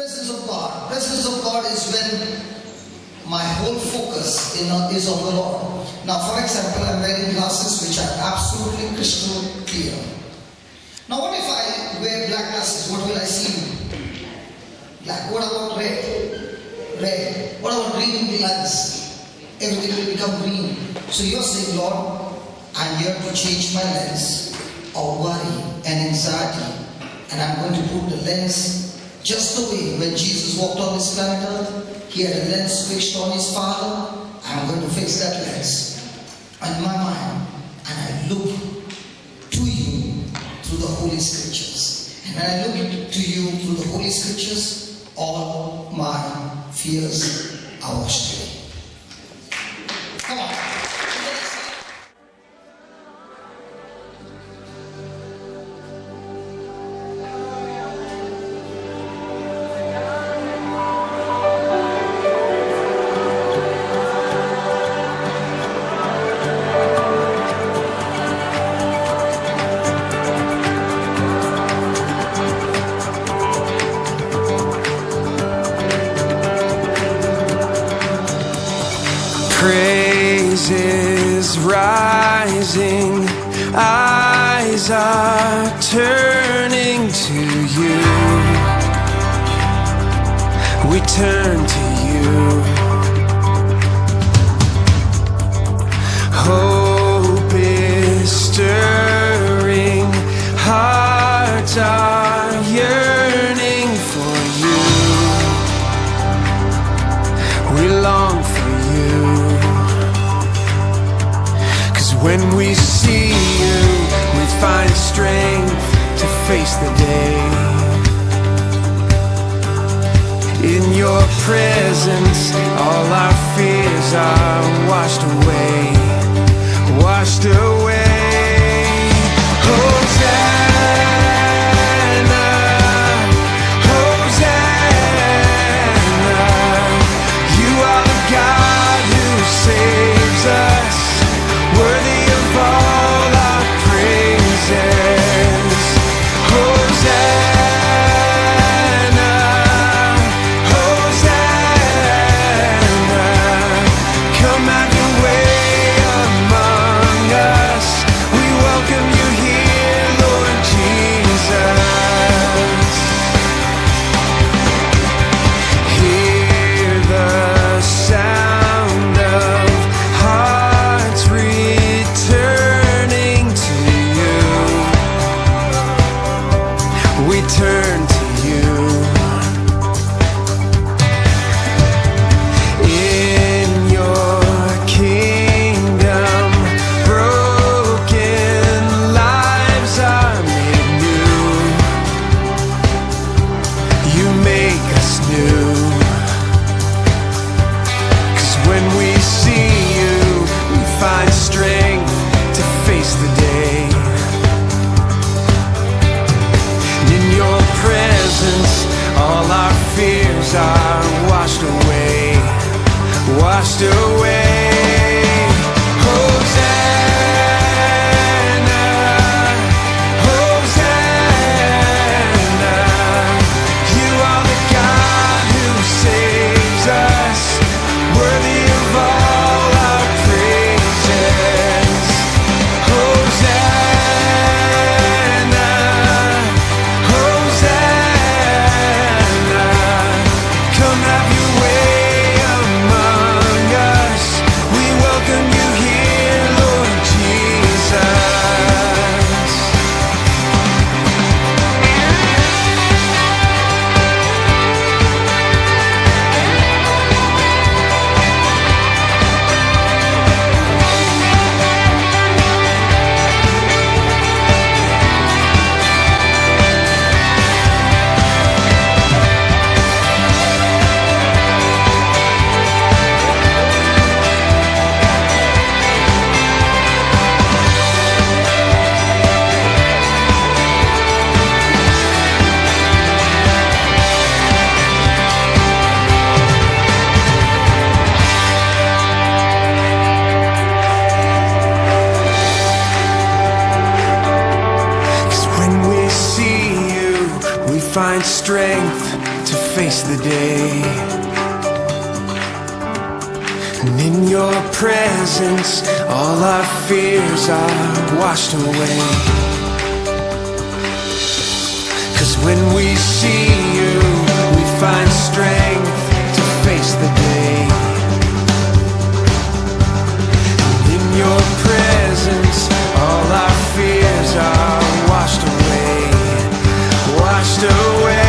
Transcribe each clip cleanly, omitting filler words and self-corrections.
presence of God. Presence of God is when my whole focus is on the Lord. Now, for example, I'm wearing glasses which are absolutely crystal clear. Now, what if I wear black glasses? What will I see? Black. What about red? Red. What about green lens? Everything will become green. So you're saying, Lord, I'm here to change my lens of worry and anxiety, and I'm going to put the lens just the way when Jesus walked on this planet Earth, he had a lens fixed on his Father. I'm going to fix that lens on my mind, and I look to you through the Holy Scriptures. And when I look to you through the Holy Scriptures, all my fears are washed away. Come on. Praises rising, eyes are turning to you. We turn to you. Hope is stirring, hearts are yearning for you. We long for you. When we see you, we find strength to face the day. In your presence, all our fears are washed away, washed away. Hosanna, Hosanna, you are the God who saves us. Worthy of all our praises. Hosanna, Hosanna, come have your way among us. We welcome you here, Lord Jesus. Hear the sound of hearts returning to you. We turn to you. In your kingdom, broken lives are made new. You make us new. 'Cause when we see you, we find strength to face the day. In your presence, all our fears are washed away, washed away. Hosanna, Hosanna, you are the God who saves us, worthy of all our praises. Hosanna, Hosanna, come have your way among us. We welcome you here, Lord Jesus. find strength to face the day. And in your presence, all our fears are washed away. 'Cause when we see you, we find strength to face the day. And in your presence, all our fears are washed away, washed away.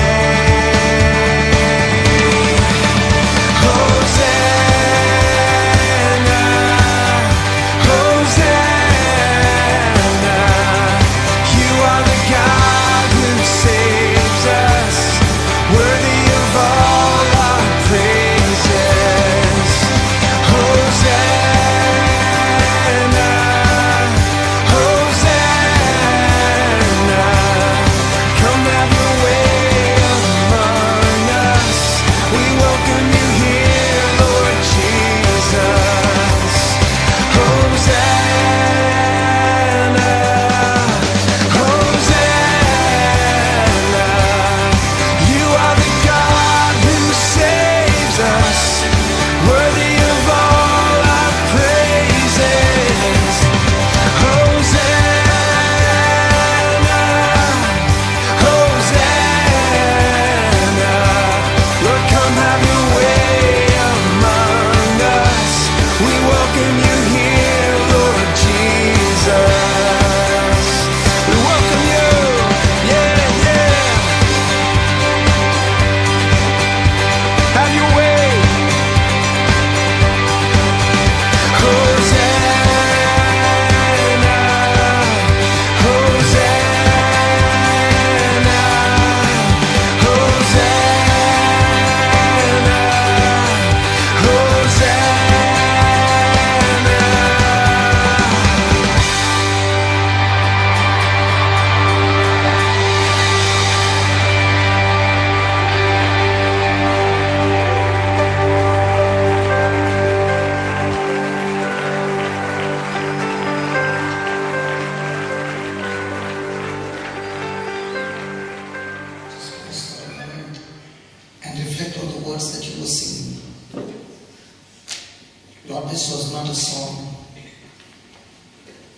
Lord, this was not a song.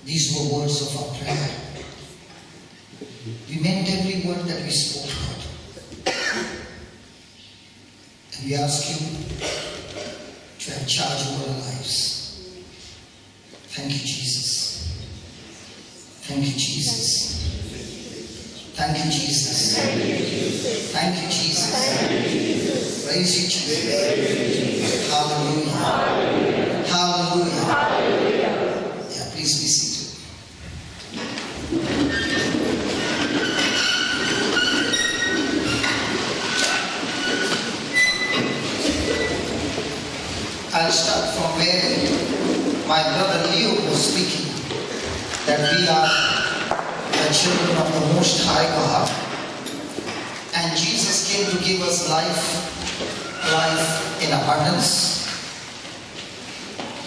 These were words of our prayer. We meant every word that we spoke, Lord. And we ask you to have charge over our lives. Thank you, Jesus. Thank you, Jesus. Thank you, Jesus. Thank you, Jesus. Praise you, Jesus. Hallelujah. Hallelujah. Yeah, please be seated. I'll start from where my brother Leo was speaking, that we are the children of the Most High God, and Jesus came to give us life in abundance.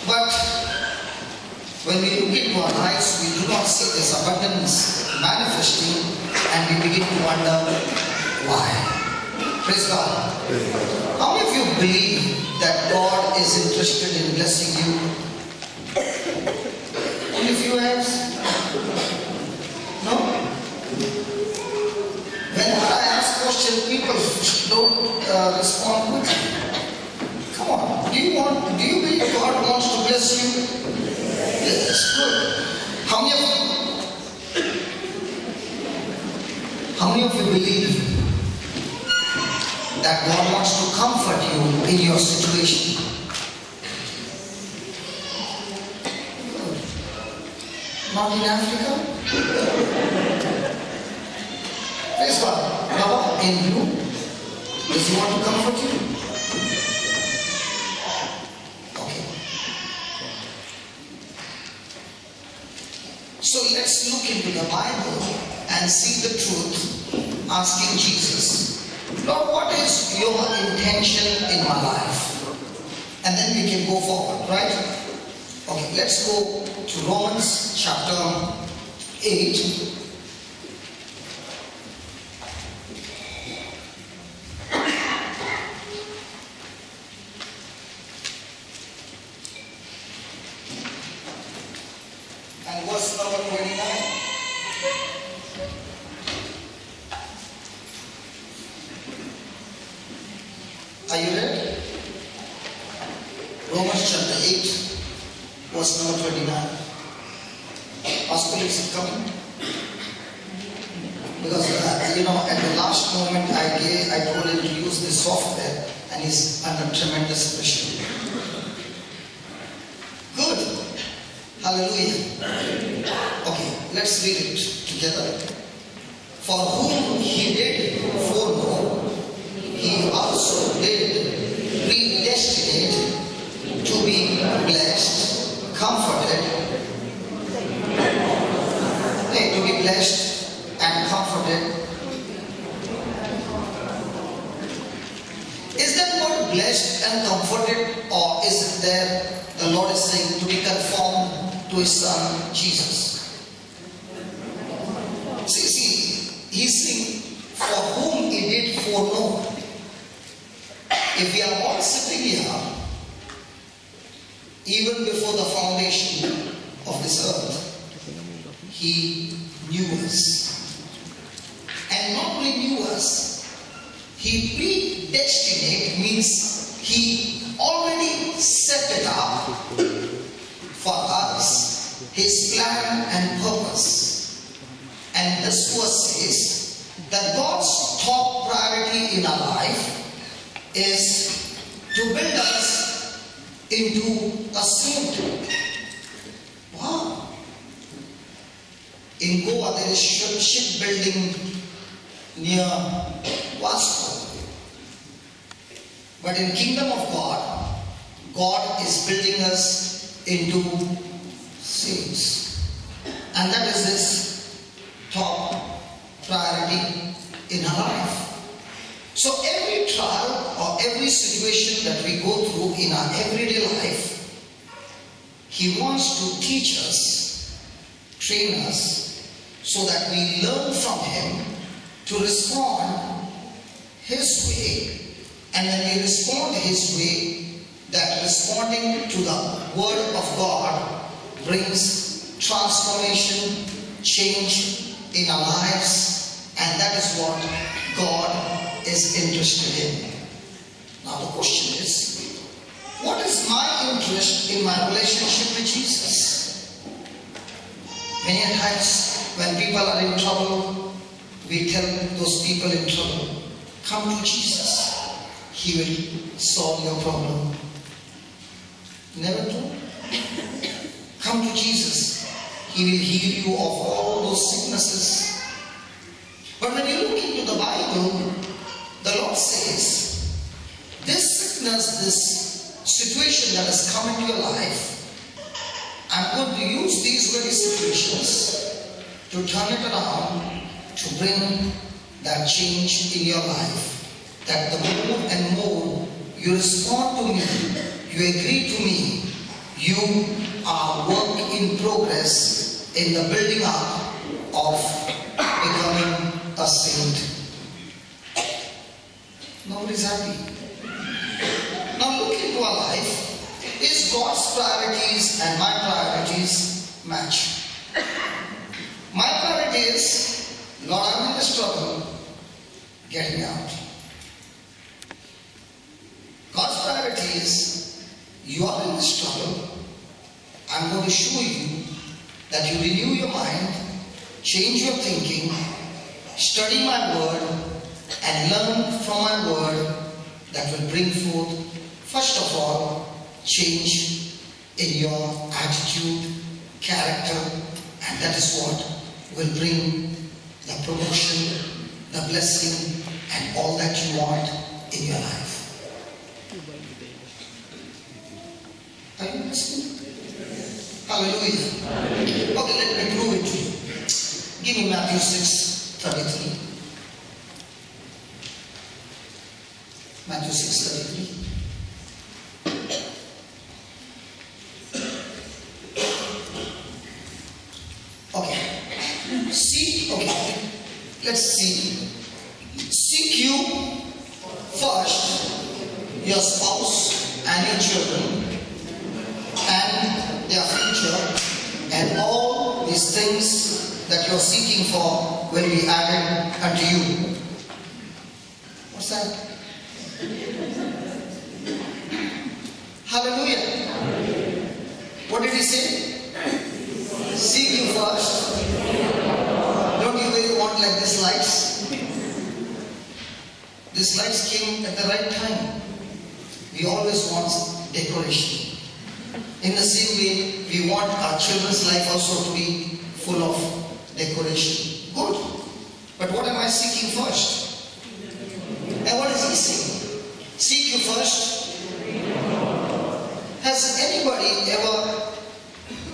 But when we look into our lives, we do not see this abundance manifesting, and we begin to wonder why. Praise God. How many of you believe that God is interested in blessing you? Only few hands? No? When I ask questions, people don't respond quickly. Come on. Do you believe God wants to bless you? Yes, good. How many of you believe that God wants to comfort you in your situation? Good. Not in Africa? Praise God. Baba, in you, does he want to comfort you? Okay. So let's look into the Bible and see the truth, asking Jesus, Lord, what is your intention in my life? And then we can go forward, right? Okay, let's go to Romans chapter 8. you read? Romans chapter 8, verse number 29. Pastor, is it coming? Because at the last moment I told him to use this software and he's under tremendous pressure. Good. Hallelujah. Okay, let's read it together. For whom he did foreknow, he also did predestinate to be blessed, comforted, to be blessed and comforted. Is that word blessed and comforted, or is it there the Lord is saying to be conformed to His Son Jesus? See, He's saying for whom He did foreknow. If we are all sitting here, even before the foundation of this earth, He knew us. And not only knew us, He predestinate means He already set it up for us, His plan and purpose. And this verse says that God's top priority in our life is to build us into a saint. Wow. In Goa there is shipbuilding near Vasco. But in Kingdom of God, God is building us into saints. And that is His top priority in our life. So every trial or every situation that we go through in our everyday life, He wants to teach us, train us, so that we learn from Him to respond His way. And when we respond His way, that responding to the Word of God brings transformation, change in our lives, and that is what God is interested in. Now the question is, what is my interest in my relationship with Jesus? Many times when people are in trouble, we tell those people in trouble, come to Jesus. He will solve your problem. Never do. Come to Jesus. He will heal you of all those sicknesses. But when you look into the Bible, the Lord says, this sickness, this situation that has come into your life, I'm going to use these very situations to turn it around, to bring that change in your life. That the more and more you respond to me, you agree to me, you are work in progress in the building up of becoming a saint. Nobody's happy. Now look into our life. Is God's priorities and my priorities match? My priority is, Lord, I'm in the struggle, get me out. God's priority is, you are in the struggle, I'm going to show you that you renew your mind, change your thinking, study my word, and learn from my word that will bring forth, first of all, change in your attitude, character, and that is what will bring the promotion, the blessing, and all that you want in your life. Are you listening? Hallelujah. Okay, let me prove it to you. Give me Matthew 6:33. Matthew 6:33. Okay. Let's see. Seek you first your spouse and your children and their future, and all these things that you're seeking for will be added unto you. What's that? Hallelujah. What did he say? Seek you first. Don't you really want like these lights? These lights came at the right time. We always want decoration. In the same way, we want our children's life also to be full of decoration. Good. But what am I seeking first? And what is he saying? Seek you first. Has anybody ever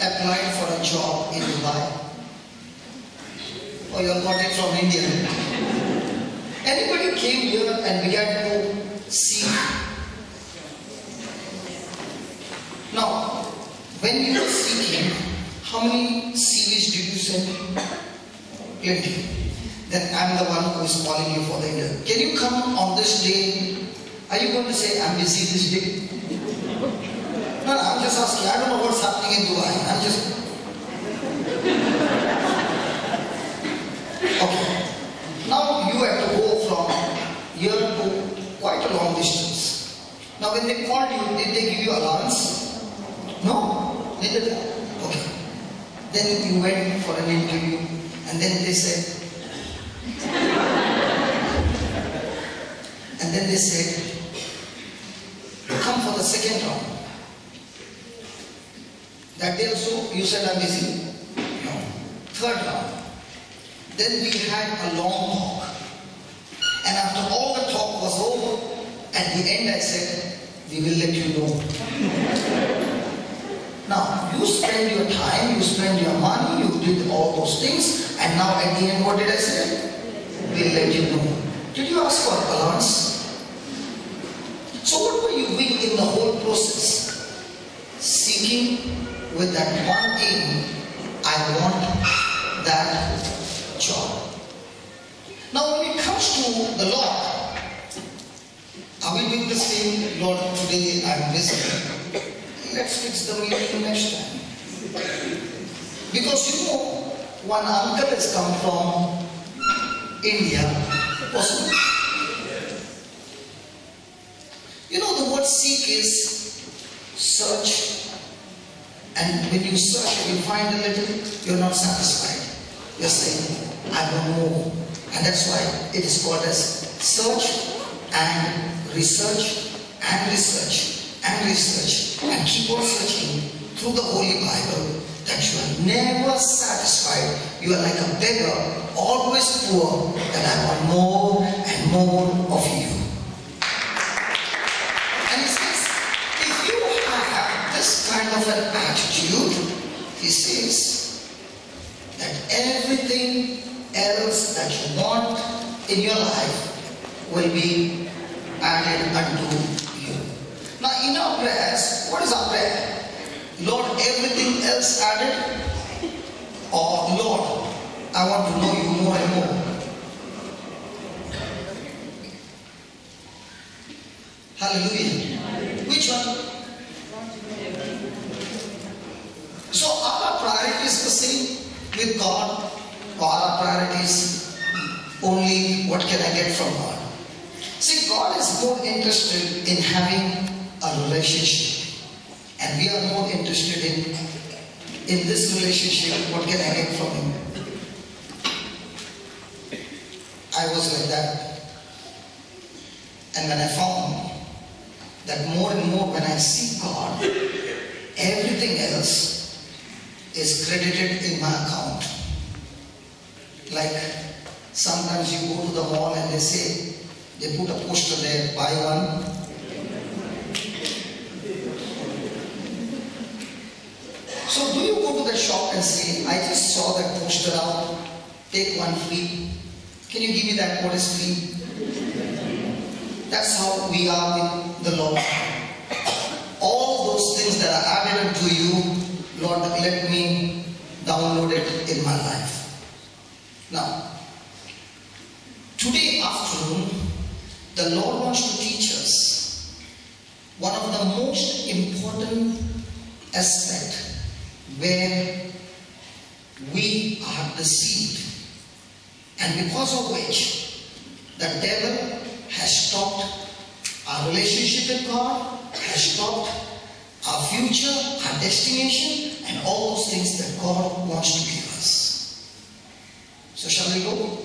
applied for a job in Dubai? Or you have got it from India? Anybody came here and began to seek? Now, when you were seeking, how many CVs did you send? Plenty. Then I'm the one who is calling you for the interview. Can you come on this day? Are you going to say, I'm busy this day? No, I'm just asking. I don't know what's happening in Dubai. I'm just... Okay. Now you have to go from here to quite a long distance. Now when they called you, did they give you allowance? No? They didn't. Okay. Then you went for an interview and then they said... And then they said, come for the second round. That day also, you said I'm busy. No. Third round. Then we had a long talk. And after all the talk was over, at the end I said, we will let you know. Now, you spend your time, you spend your money, you did all those things, and now at the end, what did I say? We'll let you know. Did you ask for allowance? So what were you doing in the whole process? Seeking with that one aim, I want that job. Now when it comes to the Lord, are we doing the same? Lord, today I'm busy. Let's fix the meeting next time. Because you know, one uncle has come from India, possibly. You know, the word seek is search, and when you search and you find a little, you're not satisfied. You're saying, I want more. And that's why it is called as search and research and research and research, and keep on searching through the Holy Bible that you are never satisfied. You are like a beggar, always poor, that I want more and more of you. And he says, if you have this kind of an attitude, he says that everything else that you want in your life will be added unto you. Now in our prayers, what is our prayer? Lord, everything else added? Or Lord, I want to know you more and more? Hallelujah. Which one? So are our priorities the same with God? Or are our priorities only what can I get from God? See, God is more interested in having a relationship. And we are more interested in this relationship, what can I get from Him? I was like that. And when I found that more and more when I seek God, everything else is credited in my account. Like sometimes you go to the mall and they say, they put a poster there, buy one. So do you go to the shop and say, I just saw that poster out, take one free. Can you give me that? What is free? That's how we are with the Lord. All those things that are added to you, Lord, let me download it in my life. Now, today afternoon, the Lord wants to teach us one of the most important aspects where we are deceived, and because of which the devil has stopped our relationship with God, has stopped our future, our destination, and all those things that God wants to give us. So shall we go?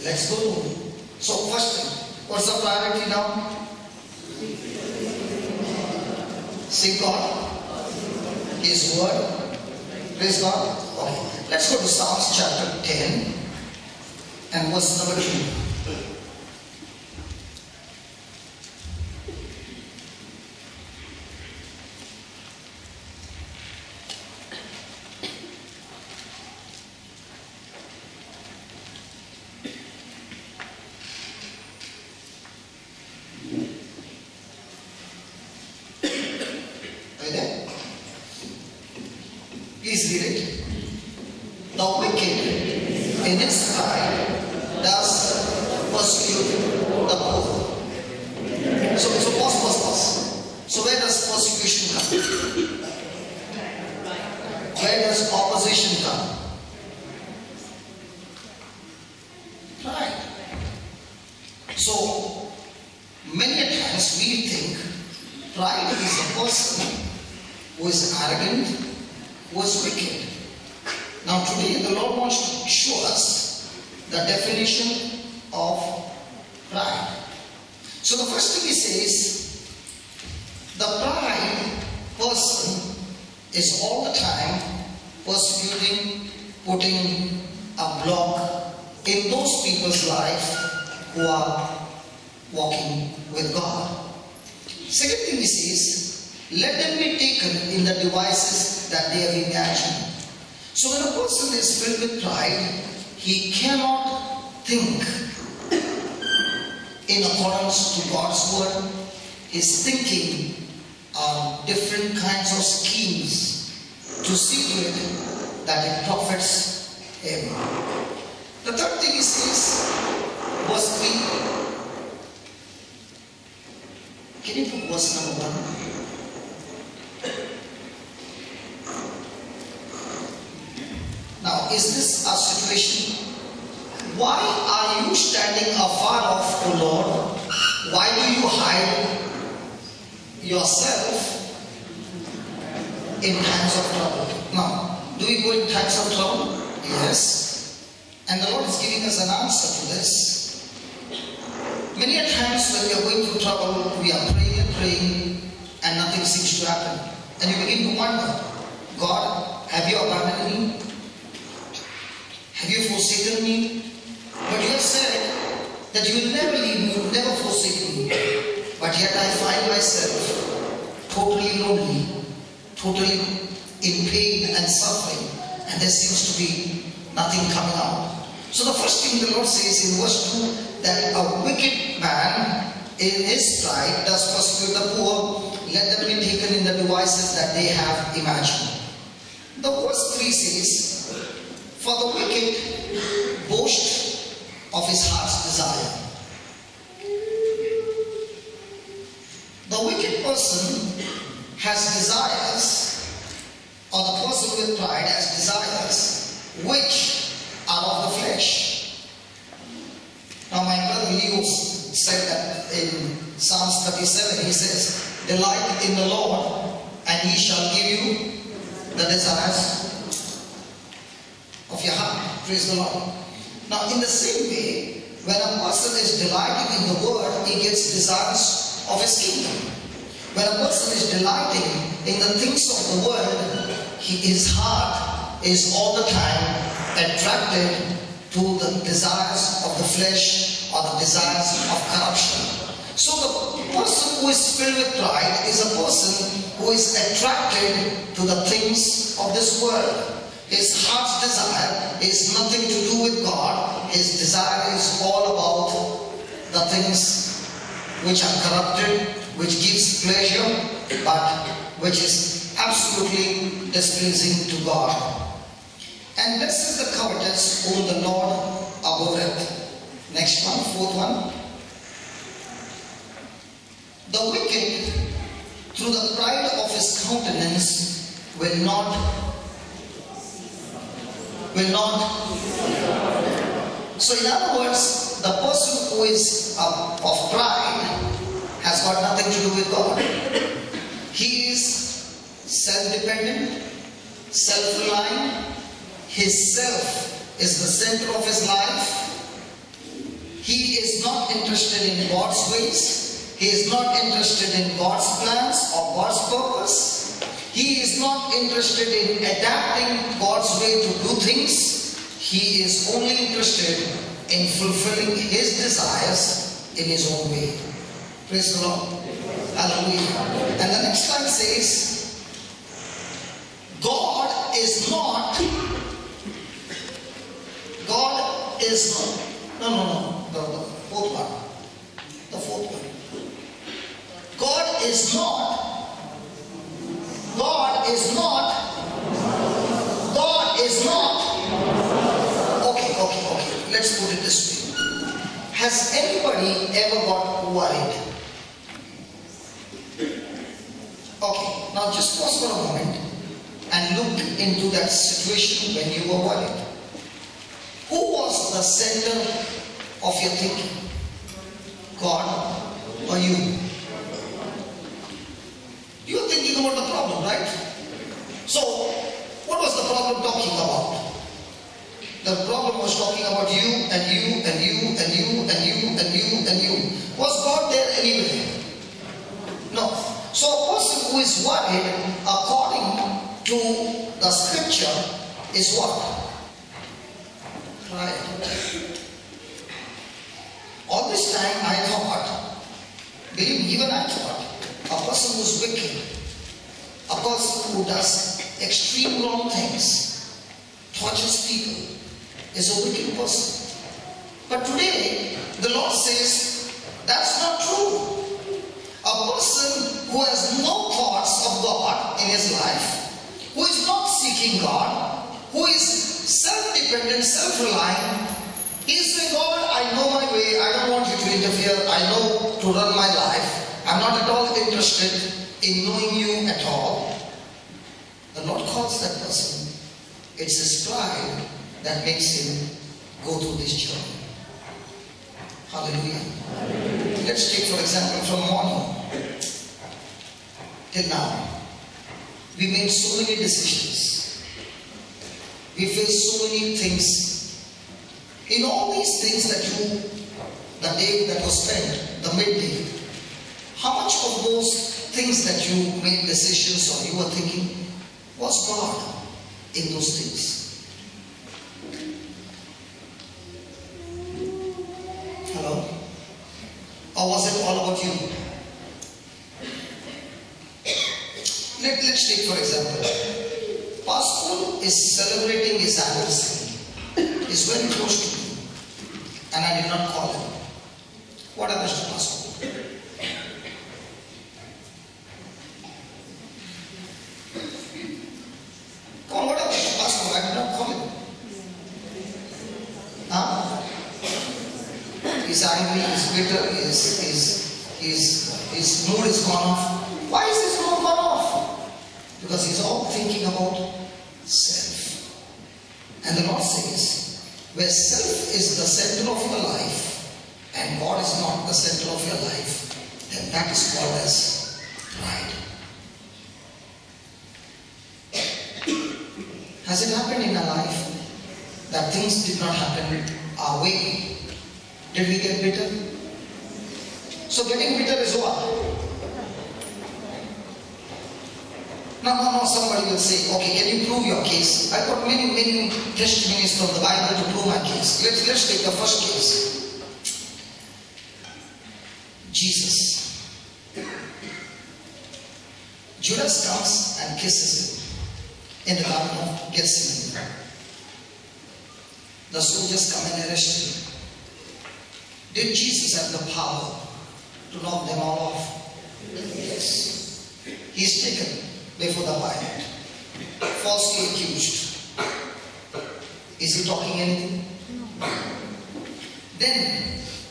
Let's go. So first thing, what's the priority now? Seek God, His Word. Praise God. Okay. Let's go to Psalms chapter 10 and verse number 2. Please read it. The wicked in his pride does persecute the poor. So pause. So where does persecution come? Where does opposition come? Pride. So many a times we think pride is a person who is arrogant, was wicked. Now today the Lord wants to show us the definition of pride. So the first thing He says, the pride person is all the time persecuting, putting a block in those people's life who are walking with God. Second thing He says, let them be taken in the devices that they have imagined. So when a person is filled with pride, he cannot think in accordance to God's word. His thinking are different kinds of schemes to see to it that it profits him. The third thing He says, verse 3. Can you put verse number 1? Now, is this a situation? Why are you standing afar off, O Lord? Why do you hide yourself in times of trouble? Now, do we go in times of trouble? Yes. And the Lord is giving us an answer to this. Many a times when we are going through trouble, we are praying, and nothing seems to happen. And you begin to wonder, God, have you abandoned me? Have you forsaken me? But you have said that you will never leave me, never forsake me. But yet I find myself totally lonely, totally in pain and suffering, and there seems to be nothing coming out. So the first thing the Lord says in verse 2, that a wicked man in his pride does persecute the poor, let them be taken in the devices that they have imagined. The verse 3 says, for the wicked boast of his heart's desire. The wicked person has desires, or the person with pride has desires which are of the flesh. Now my brother Leo said that in Psalms 37, he says, delight in the Lord and He shall give you the desires of your heart. Praise the Lord. Now in the same way, when a person is delighting in the word, he gets desires of his kingdom. When a person is delighting in the things of the world, his heart is all the time attracted to the desires of the flesh or the desires of corruption. So the person who is filled with pride is a person who is attracted to the things of this world. His heart's desire is nothing to do with God. His desire is all about the things which are corrupted, which gives pleasure, but which is absolutely displeasing to God. And this is the covetous whom the Lord abhorreth. Next one, fourth one. The wicked, through the pride of his countenance, will not. So in other words, the person who is of pride has got nothing to do with God. He is self-dependent, self-reliant. His self is the center of his life. He is not interested in God's ways. He is not interested in God's plans or God's purpose. He is not interested in adapting God's way to do things. He is only interested in fulfilling his desires in his own way. Praise the Lord. Hallelujah. And the next line says, God is not, the fourth one. The fourth one. God is not, okay, let's put it this way. Has anybody ever got worried? Okay, now just pause for a moment and look into that situation when you were worried. Who was the center of your thinking? God or you? You are thinking about the problem, right? So, what was the problem talking about? The problem was talking about you and you and you and you and you and you and you. Was God there anywhere? No. So a person who is worried according to the scripture is what? Pride. All this time I thought, believe me, even I thought, a person who is wicked, a person who does extreme wrong things, tortures people, is a wicked person. But today, the Lord says, that's not true. A person who has no thoughts of God in his life, who is not seeking God, who is self-dependent, self-reliant, he is saying, God, I know my way, I don't want you to interfere, I know to run my life, I'm not at all interested in knowing you at all. The Lord calls that person. It's his pride that makes him go through this journey. Hallelujah. Hallelujah. Let's take for example from morning till now. We made so many decisions. We faced so many things. In all these things the day that was spent, the midday, how much of those things that you made decisions or you were thinking was God in those things? Hello? Or was it all about you? Let's take for example, Pastor is celebrating his anniversary. He's very close to me and I did not call him. What happens to Pastor? Come on, what happens to Pastor? I did not call him. Huh? He's angry, he's bitter, his mood is gone off. Why is his mood gone off? Because he's all thinking about self. And the Lord says, where self is the center of your life and God is not the center of your life, then that is called as pride. Has it happened in our life that things did not happen our way? Did we get bitter? So getting bitter is what? Now somebody will say, okay, can you prove your case? I've got many testimonies from the Bible to prove my case. Let's take the first case. Jesus. Judas comes and kisses him in the garden of Gethsemane. The soldiers come and arrest him. Did Jesus have the power to knock them all off? Yes. He is taken before the Pilate, falsely accused. Is he talking anything? No. Then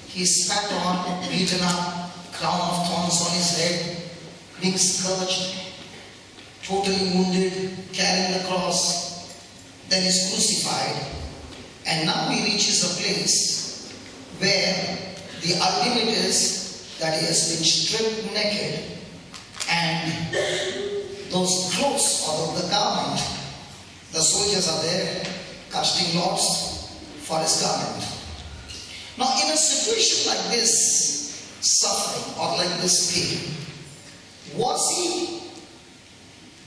he is spat on, beaten up, crown of thorns on his head, being scourged, totally wounded, carrying the cross. Then he is crucified, and now he reaches a place where the ultimate is that he has been stripped naked and those clothes or the garment, the soldiers are there casting lots for his garment. Now in a situation like this, suffering or like this pain, was he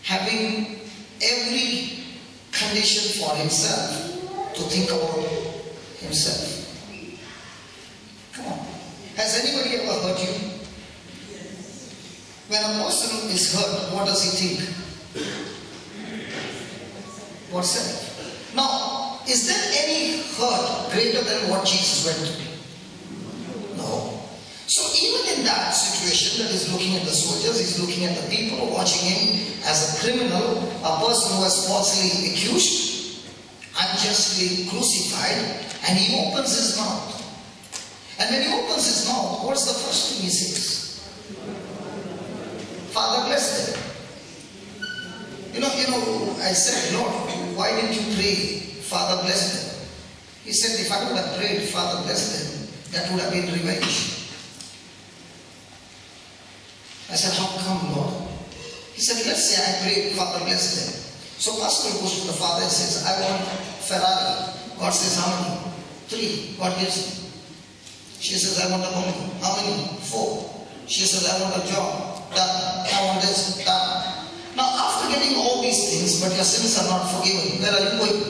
having every condition for himself to think about himself? Come on. Has anybody ever hurt you? When a person is hurt, what does he think? What's self? Now, is there any hurt greater than what Jesus went through? No. So even in that situation that he's looking at the soldiers, he's looking at the people watching him as a criminal, a person who was falsely accused, unjustly crucified, and he opens his mouth. And when he opens his mouth, what's the first thing he says? Father, bless them. You know, I said, Lord, why didn't you pray, Father, bless them? He said, if I would have prayed, Father, bless them, that would have been revenge. I said, how come, Lord? He said, let's say I prayed, Father, bless them. So pastor goes to the father and says, I want Ferrari. God says, how many? 3. God gives him. She says, I want a bungalow. How many? 4. She says, I want a job. Done. I want this. Done. Now after getting all these things, but your sins are not forgiven, where are you going?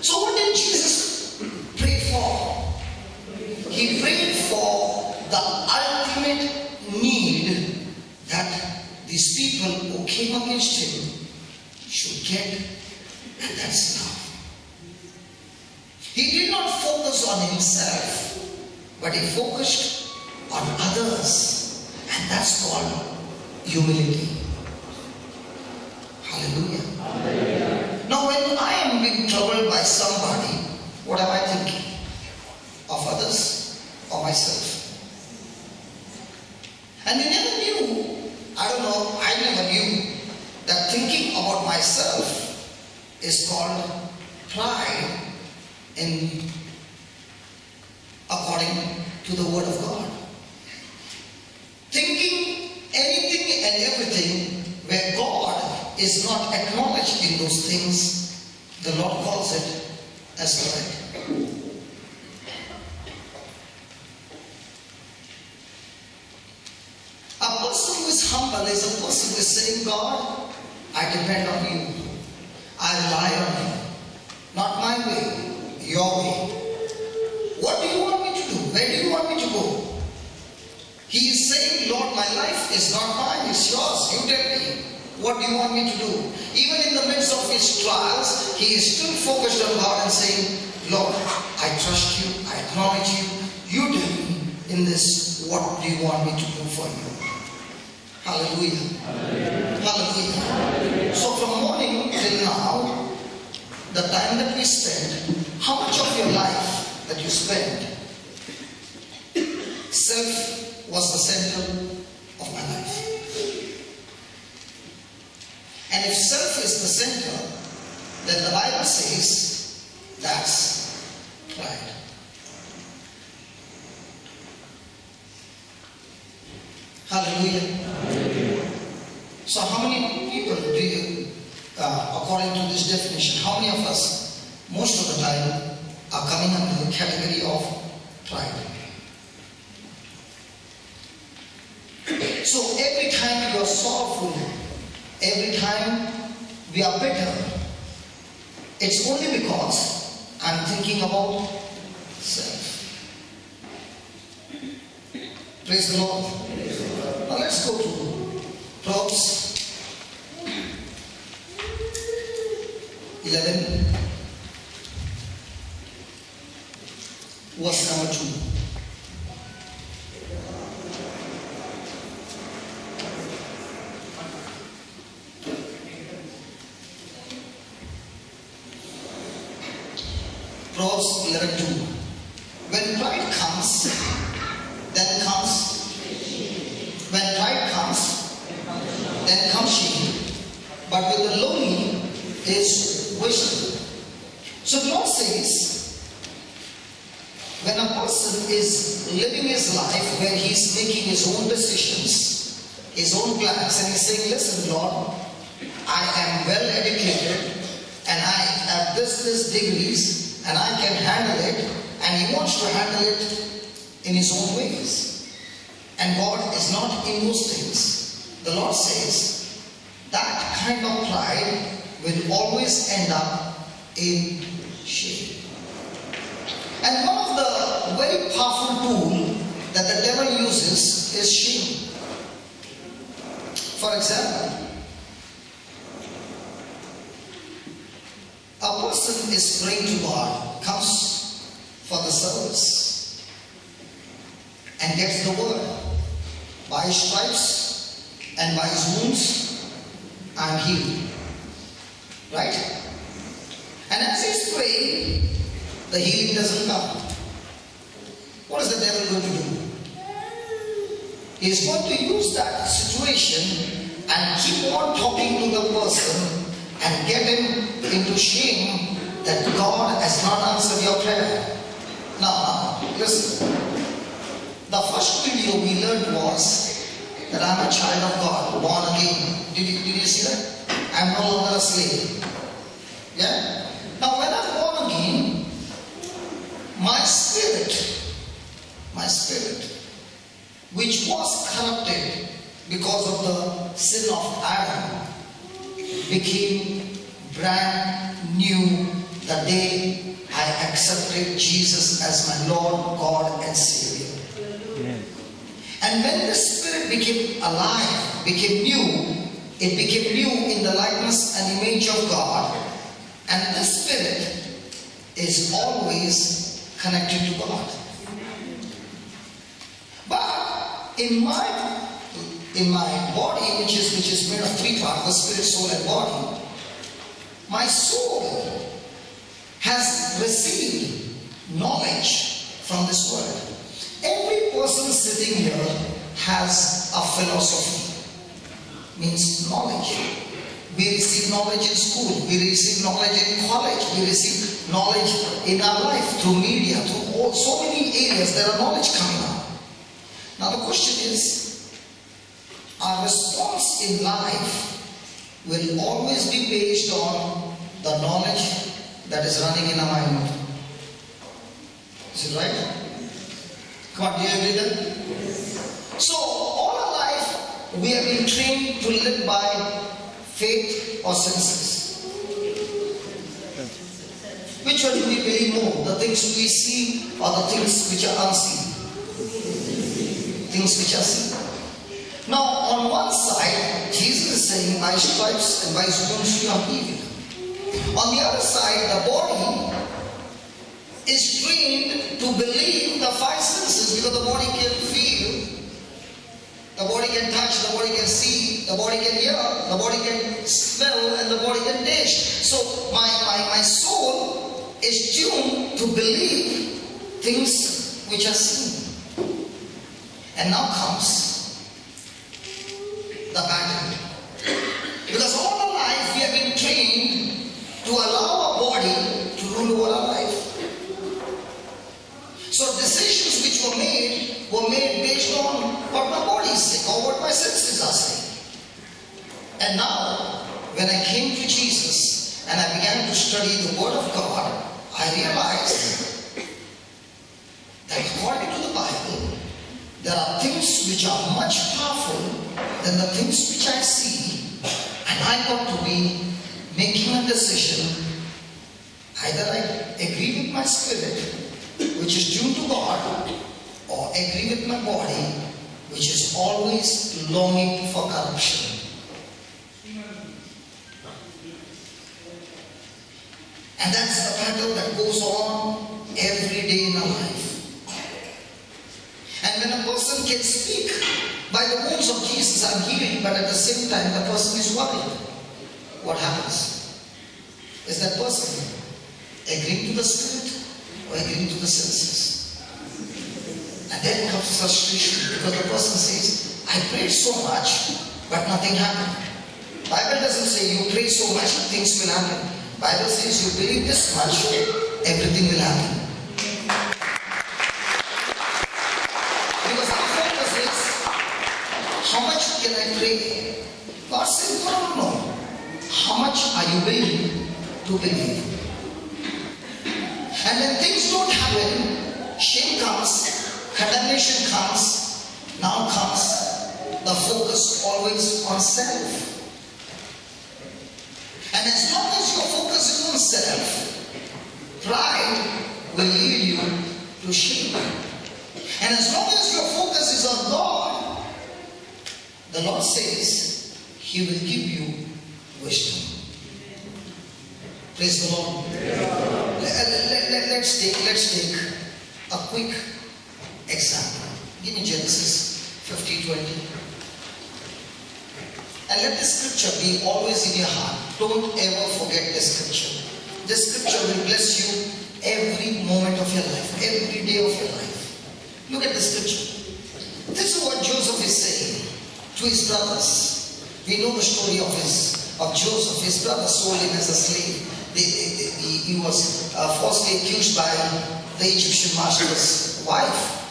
So what did Jesus pray for? He prayed for the ultimate need that these people who came against him should get, and that's enough. He did not focus on himself, but he focused on others, and that's called humility. Hallelujah. Hallelujah. Now when I am being troubled by somebody, what am I thinking? Of others or myself? And you never knew, I never knew that thinking about myself is called pride according to the Word of God. Thinking anything and everything where God is not acknowledged in those things, the Lord calls it as pride. A person who is humble is a person who is saying, God, I depend on you. I rely on you. Not my way, your way. What do you want me to do? Where do you want me to go? He is saying, Lord, my life is not mine, it's yours. You tell me. What do you want me to do? Even in the midst of his trials, he is still focused on God and saying, Lord, I trust you, I acknowledge you. You tell me in this, what do you want me to do for you? Hallelujah. Hallelujah. Hallelujah. Hallelujah. So from morning till now, the time that we spend, how much of your life that you spend, self was the center of my life. And if self is the center, then the Bible says that's pride. Hallelujah. Hallelujah. So how many people do you, according to this definition, how many of us, most of the time, are coming under the category of pride? So every time you are sorrowful, every time we are bitter, it's only because I'm thinking about self. Praise the Lord. Now let's go to Proverbs 11, verse number 2. Proverbs 11:2. When pride comes, then comes. When pride comes, then comes shame. But with the lowly is wisdom. So the Lord says, when a person is living his life where he is making his own decisions, his own plans, and he's saying, listen Lord, I am well educated and I have this degrees and I can handle it, and he wants to handle it in his own ways. And God is not in those things. The Lord says that kind of pride will always end up in shame. And one of the very powerful tools that the devil uses is shame. For example, a person is praying to God, comes for the service, and gets the word. By his stripes and by his wounds, I am healed. Right? And as he's praying, the healing doesn't come. What is the devil going to do? He is going to use that situation and keep on talking to the person and get him into shame that God has not answered your prayer. Now, listen. The first video we learned was that I'm a child of God, born again. Did you see that? I'm no longer a slave. Yeah? Now when I'm born again, my spirit, which was corrupted because of the sin of Adam, became brand new the day I accepted Jesus as my Lord, God and Savior. Amen. And when the spirit became alive, became new, it became new in the likeness and image of God. And the spirit is always connected to God. But in my body, which is made of three parts, the spirit, soul and body, my soul has received knowledge from this word. Every person sitting here has a philosophy, means knowledge. We receive knowledge in school, we receive knowledge in college, we receive knowledge in our life through media, through so many areas there are knowledge coming out. Now the question is, our response in life will always be based on the knowledge that is running in our mind. Is it right? Come on, do you agree then? Yes. So all our life we have been trained to live by faith or senses. Which one do we believe more? The things we see or the things which are unseen? Things which are seen. Now on one side, Jesus is saying, by stripes and by his wounds you are healed. On the other side, the body is trained to believe the five senses, because the body can feel, the body can touch, the body can see, the body can hear, the body can smell, and the body can taste. So my soul is tuned to believe things which are seen. And now comes the battle. Because all our life we have been trained to allow our body to rule over our life. So decisions which were made based on what my body is saying or what my senses are saying. And now, when I came to Jesus and I began to study the Word of God, I realized that according to the Bible, there are things which are much powerful than the things which I see, and I got to be making a decision. Either I agree with my spirit, which is due to God, or agree with my body, which is always longing for corruption. And that's the battle that goes on every day in our life. And when a person can speak, by the wounds of Jesus I'm healed, but at the same time the person is worried, what happens? Is that person agreeing to the spirit or agreeing to the senses? And then comes frustration, because the person says, I prayed so much, but nothing happened. Bible doesn't say you pray so much, things will happen. Bible says you believe this much, everything will happen. Because our focus is how much can I pray? God said, no. How much are you willing to believe? And when things don't happen, shame comes, condemnation comes, now comes the focus always on self. And as long as your focus is on self, pride will lead you to shame. And as long as your focus is on God, the Lord says He will give you wisdom. Praise the Lord. Let's take a quick example. Give me Genesis 50:20. And let the scripture be always in your heart. Don't ever forget the scripture. The scripture will bless you every moment of your life, every day of your life. Look at the scripture. This is what Joseph is saying to his brothers. We know the story of Joseph. His brothers sold him as a slave. He was falsely accused by the Egyptian master's wife,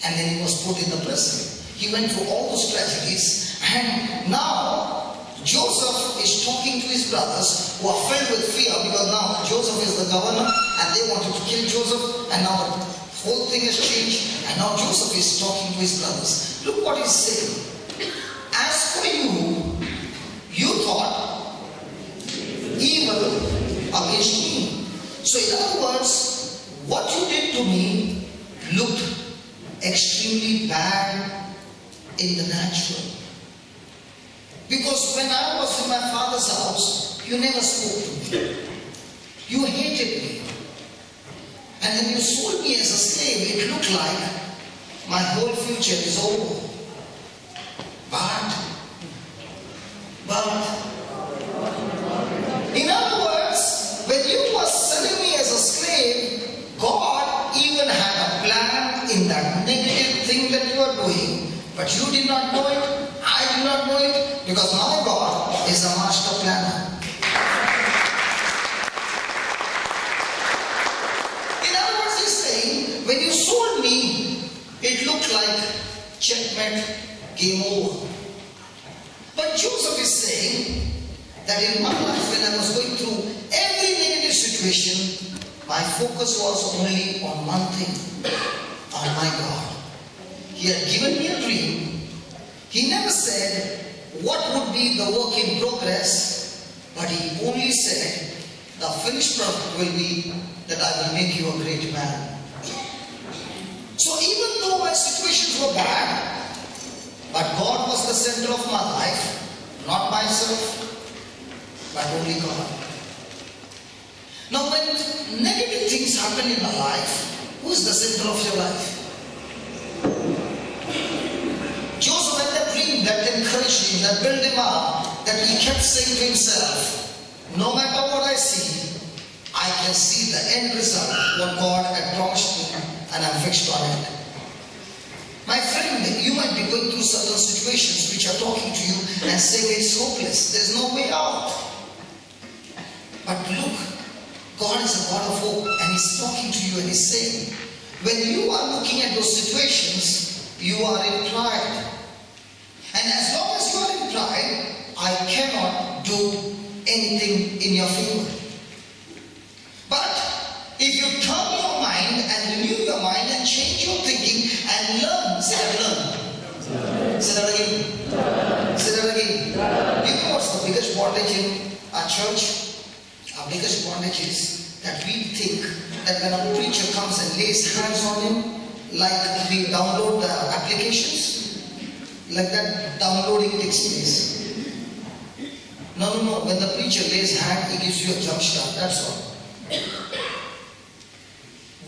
and then he was put in the prison. He went through all those tragedies, and now Joseph is talking to his brothers who are filled with fear, because now Joseph is the governor and they wanted to kill Joseph, and now the whole thing has changed, and now Joseph is talking to his brothers. Look what he's saying. As for you, you thought evil against me. So in other words, what you did to me looked extremely bad in the natural. Because when I was in my father's house, you never spoke to me. You hated me. And when you sold me as a slave, it looked like my whole future is over. But, in other words, when you were selling me as a slave, God even had a plan in that negative thing that you are doing. But you did not know it, I did not know it, because my God is a master planner. In other words, he's saying, when you sold me, it looked like checkmate, game over. But Joseph is saying that in my life, when I was going through every negative situation, my focus was only on one thing, on my God. He had given me a dream. He never said what would be the work in progress, but he only said the finished product will be that I will make you a great man. So even though my situations were bad, but God was the center of my life, not myself, but only God. Now when negative things happen in our life, who is the center of your life? Joseph had that dream that encouraged him, that built him up, that he kept saying to himself, no matter what I see, I can see the end result, what God had promised me, and I'm fixed on it. My friend, you might be going through certain situations which are talking to you and saying it's hopeless, there's no way out. But look, God is a God of hope, and He's talking to you and He's saying, when you are looking at those situations, you are in pride. And as long as you are in pride, I cannot do anything in your favor. But if you turn your mind and renew your mind and change your thinking and learn, say that learn. Say that again. Say that again. You know what's the biggest bondage in our church? Our biggest bondage is that we think that when a preacher comes and lays hands on him, like we download the applications, like that downloading takes place. No. When the preacher lays hand, he gives you a jump start, that's all.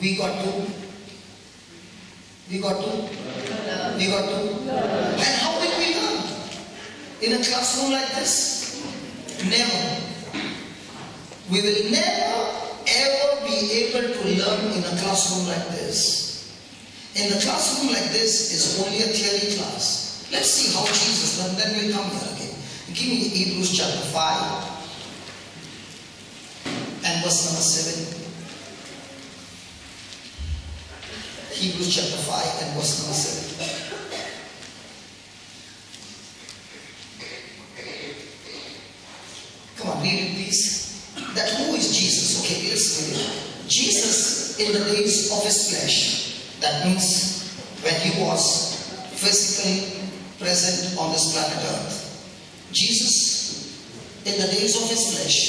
We got to. And how will we learn? In a classroom like this? Never. We will never ever be able to learn in a classroom like this. In the classroom like this is only a theory class. Let's see how Jesus learned, then we'll come here again. Give me Hebrews chapter 5 and verse number 7. Hebrews chapter 5 and verse number 7. read it please. That who is Jesus? Okay, let's read it. Jesus in the days of his flesh, that means when he was physically present on this planet earth. Jesus in the days of his flesh,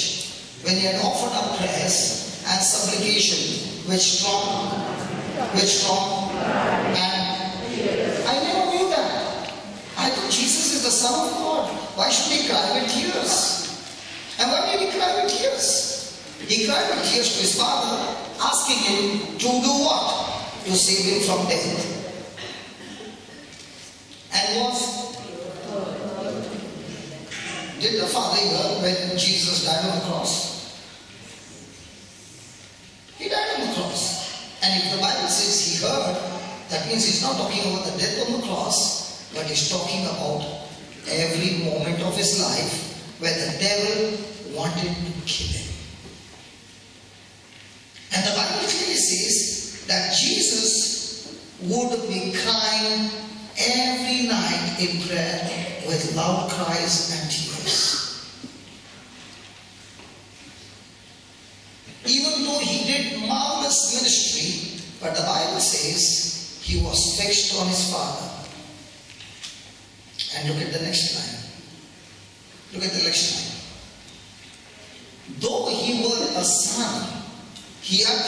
when he had offered up prayers and supplication with strong, and I never knew that. I thought Jesus is the Son of God. Why should he cry with tears? And why did he cry with tears? He cried with tears to his Father, asking him to do what? To save him from death. And did the Father hear when Jesus died on the cross? He died on the cross. And if the Bible says he heard, that means he's not talking about the death on the cross, but he's talking about every moment of his life where the devil wanted to kill him. And the Bible clearly says that Jesus would be crying every night in prayer with loud cries and tears. Even though he did marvelous ministry, but the Bible says he was fixed on his Father. And look at the next line. Look at the next line. Though he were a son, yet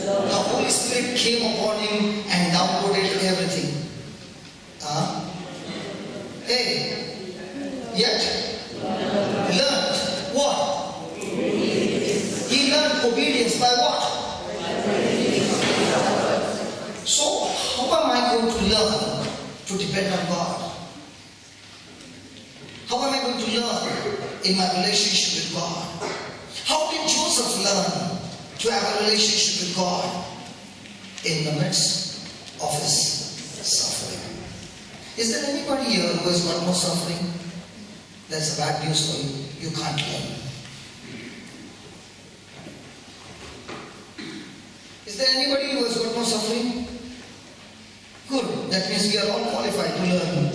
the Holy Spirit came upon him and downloaded everything. Yet learned what? He learned obedience by what? So how am I going to learn to depend on God? How am I going to learn in my relationship with God? How did Joseph learn to have a relationship with God? In the midst of his suffering. Is there anybody here who has got no suffering? That's a bad news for you. You can't learn. Is there anybody who has got no suffering? Good. That means we are all qualified to learn.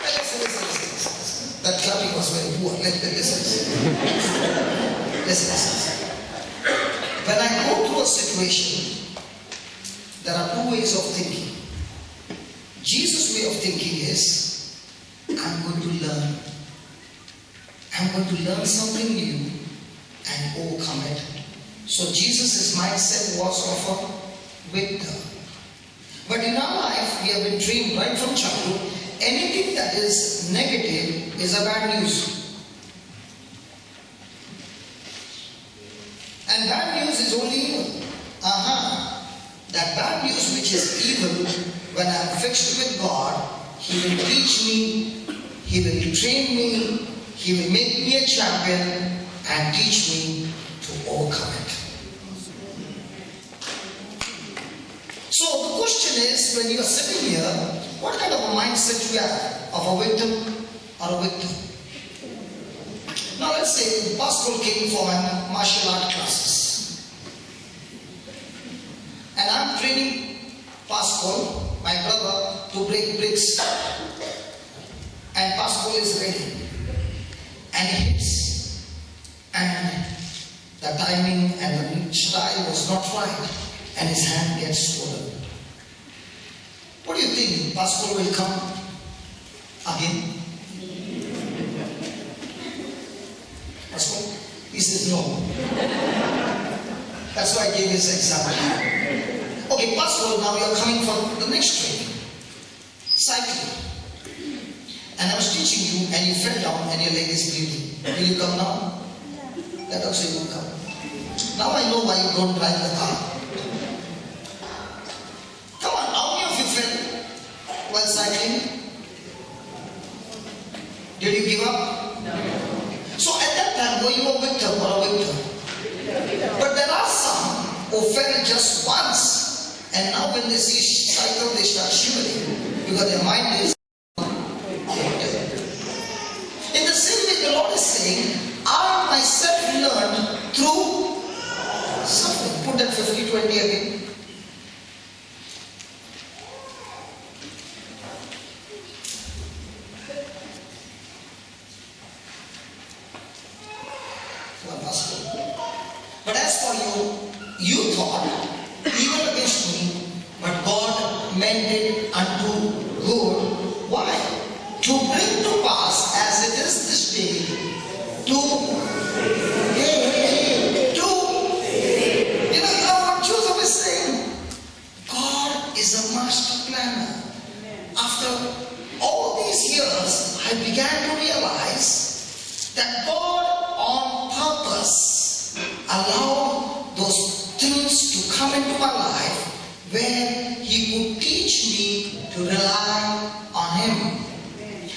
Listen. That clapping was very poor. Listen. When I go through a situation, there are two ways of thinking. Jesus' way of thinking is, I'm going to learn. I'm going to learn something new and overcome it. So Jesus' mindset was of a victor. But in our life, we have been trained right from childhood, anything that is negative is a bad news. And bad news is only evil. That bad news which is evil, when I am fixed with God, He will teach me, He will train me, He will make me a champion and teach me to overcome it. So the question is, when you are sitting here, what kind of a mindset you have? Of a victim or a victor? Now let's say Pascal came for my martial art classes. And I'm training Pascal, my brother, to break bricks. And Pascal is ready. And he hits. And the timing and the style was not right. And his hand gets swollen. What do you think? Pascal will come again? Pascal? He says no. That's why I gave this example. Okay, Pascal, now you are coming for the next training. Cycling. And I was teaching you and you fell down and your leg is bleeding. Will you come now? That also you will come. Now I know why you don't drive the car. Come on, how many of you fell while cycling? Did you give up? No. So at that time, were you a victim or a victor? But there are some who fell just once, and now when they see cycle, they start shivering because their mind is. In the same way, the Lord is saying, I myself learned through suffering. Put that 50-20 again. for you, you thought evil against me, but God meant it unto good. Why? To bring to pass as it is this day, to you know what Joseph is saying? God is a master planner. After all these years, I began to realize that God on purpose allowed those things to come into my life where He could teach me to rely on Him.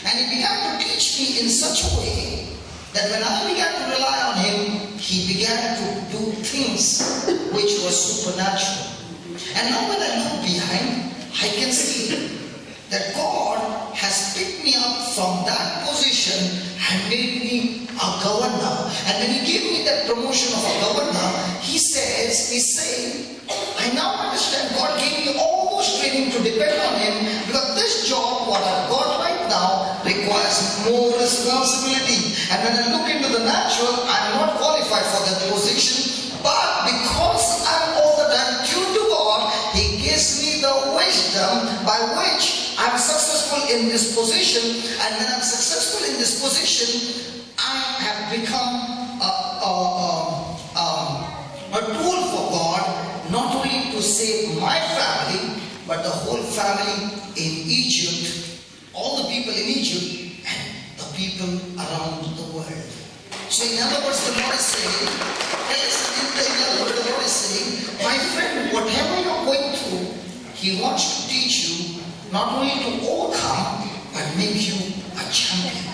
And He began to teach me in such a way that when I began to rely on Him, He began to do things which were supernatural. And now when I look behind, I can see that God has picked me up from that position and made me a governor. And when He gave me that promotion of a governor, He's saying, I now understand God gave me all those training to depend on Him, because this job, what I've got right now, requires more responsibility. And when I look into the natural, I'm not qualified for that position, but because I'm all the time tuned to God, He gives me the wisdom by which I'm successful in this position. And when I'm successful in this position, I have become a tool for God, not only to save my family, but the whole family in Egypt, all the people in Egypt, and the people around the world. So in other words, the Lord is saying, my friend, whatever you're going through, He wants to teach you not only to overcome, but make you a champion.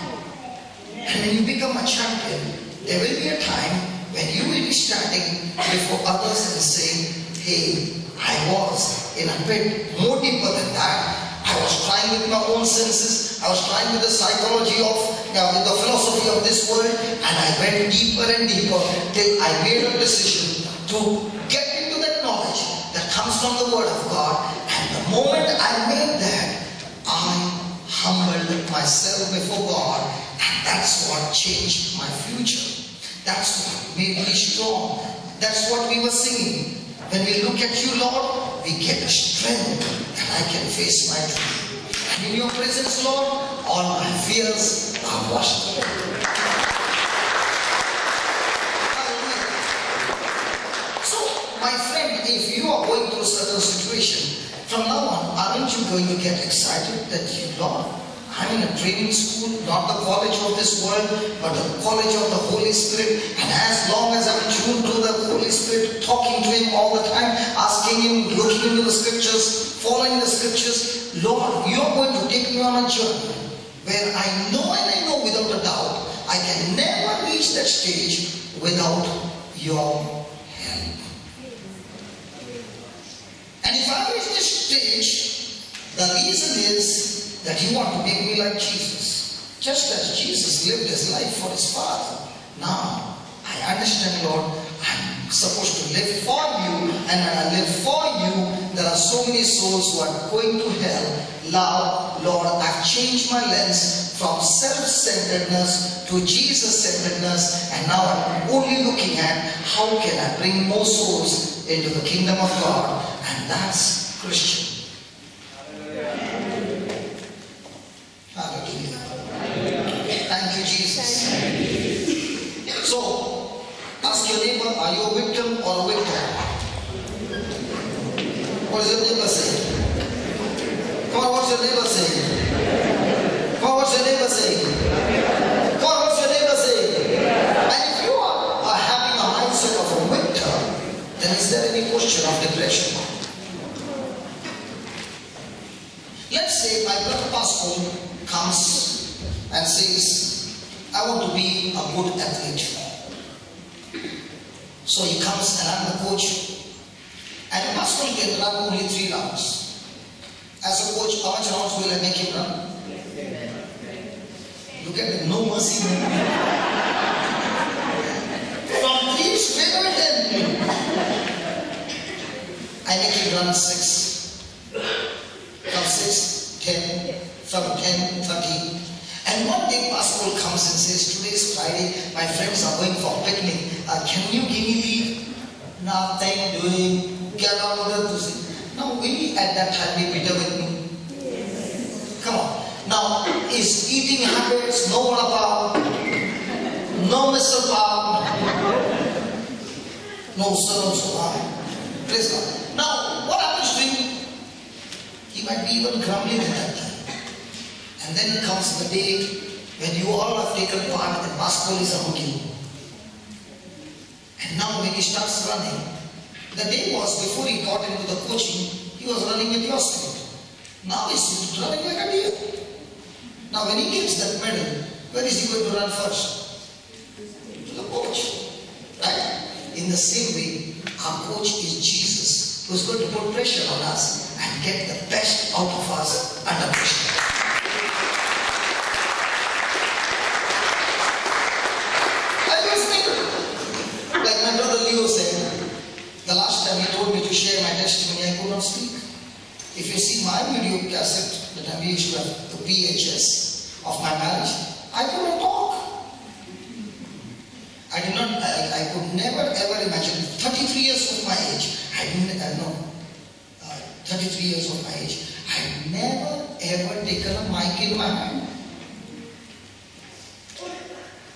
And when you become a champion, there will be a time when you will be standing before others and saying, hey, I was in a bit more deeper than that. I was trying with my own senses. I was trying with the psychology of, with the philosophy of this world, and I went deeper and deeper till I made a decision to get into that knowledge that comes from the Word of God. And the moment I made that, I humbled myself before God, and that's what changed my future. That's what made me strong. That's what we were singing. When we look at you, Lord, we get a strength that I can face my truth. And in your presence, Lord, all my fears are washed away. So, my friend, if you are going through a certain situation, from now on, aren't you going to get excited that you, Lord, I'm in a training school, not the college of this world, but the college of the Holy Spirit. And as long as I'm tuned to the Holy Spirit, talking to Him all the time, asking Him, looking into the scriptures, following the scriptures, Lord, you're going to take me on a journey where I know and I know without a doubt, I can never reach that stage without your help. And if I reach this stage, the reason is that you want to make me like Jesus. Just as Jesus lived His life for His Father. Now, I understand, Lord, I'm supposed to live for you, and when I live for you, there are so many souls who are going to hell. Now, Lord, I've changed my lens from self-centeredness to Jesus-centeredness, and now I'm only looking at how can I bring more souls into the kingdom of God, and that's Christian. Hallelujah. Thank you, Jesus. So, ask your neighbor, are you a victim or a victor? What is your neighbor saying? Come on, what's your neighbor saying? Come on, what's your neighbor saying? Come on, what's your neighbor saying? And if you are having a mindset of a victor, then is there any question of depression? Let's say my brother pastor comes and says, I want to be a good athlete. So he comes and I'm the coach. And the pastor can run only 3 rounds. As a coach, how much rounds will I make him run? Look at him, no mercy. From 3 straight away 10. I make him run 6. From 6, 10. From 10, 30. And one day pastor comes and says, today is Friday, my friends are going for a picnic. Can you give me leave? Nothing doing. Get out of there to see. Now, will you at that time be bitter with me? Come on. Now, is eating habits, no vada pav, no misal pav, no salam suha. Praise God. Now, what happens to him? He might be even grumbling at that time. And then comes the day when you all have taken part in basketball is a hooking. And now when he starts running, the day was before he got into the coaching, he was running with your speed. Now he's running like a deer. Now when he gets that medal, where is he going to run first? To the coach. Right? In the same way, our coach is Jesus, who is going to put pressure on us and get the best out of us under pressure. Like my brother Leo said, the last time he told me to share my testimony, I could not speak. If you see my video cassette that I used to have, the VHS of my marriage, I could not talk. I could never ever imagine, 33 years of my age, 33 years of my age, I never ever taken a mic in my hand.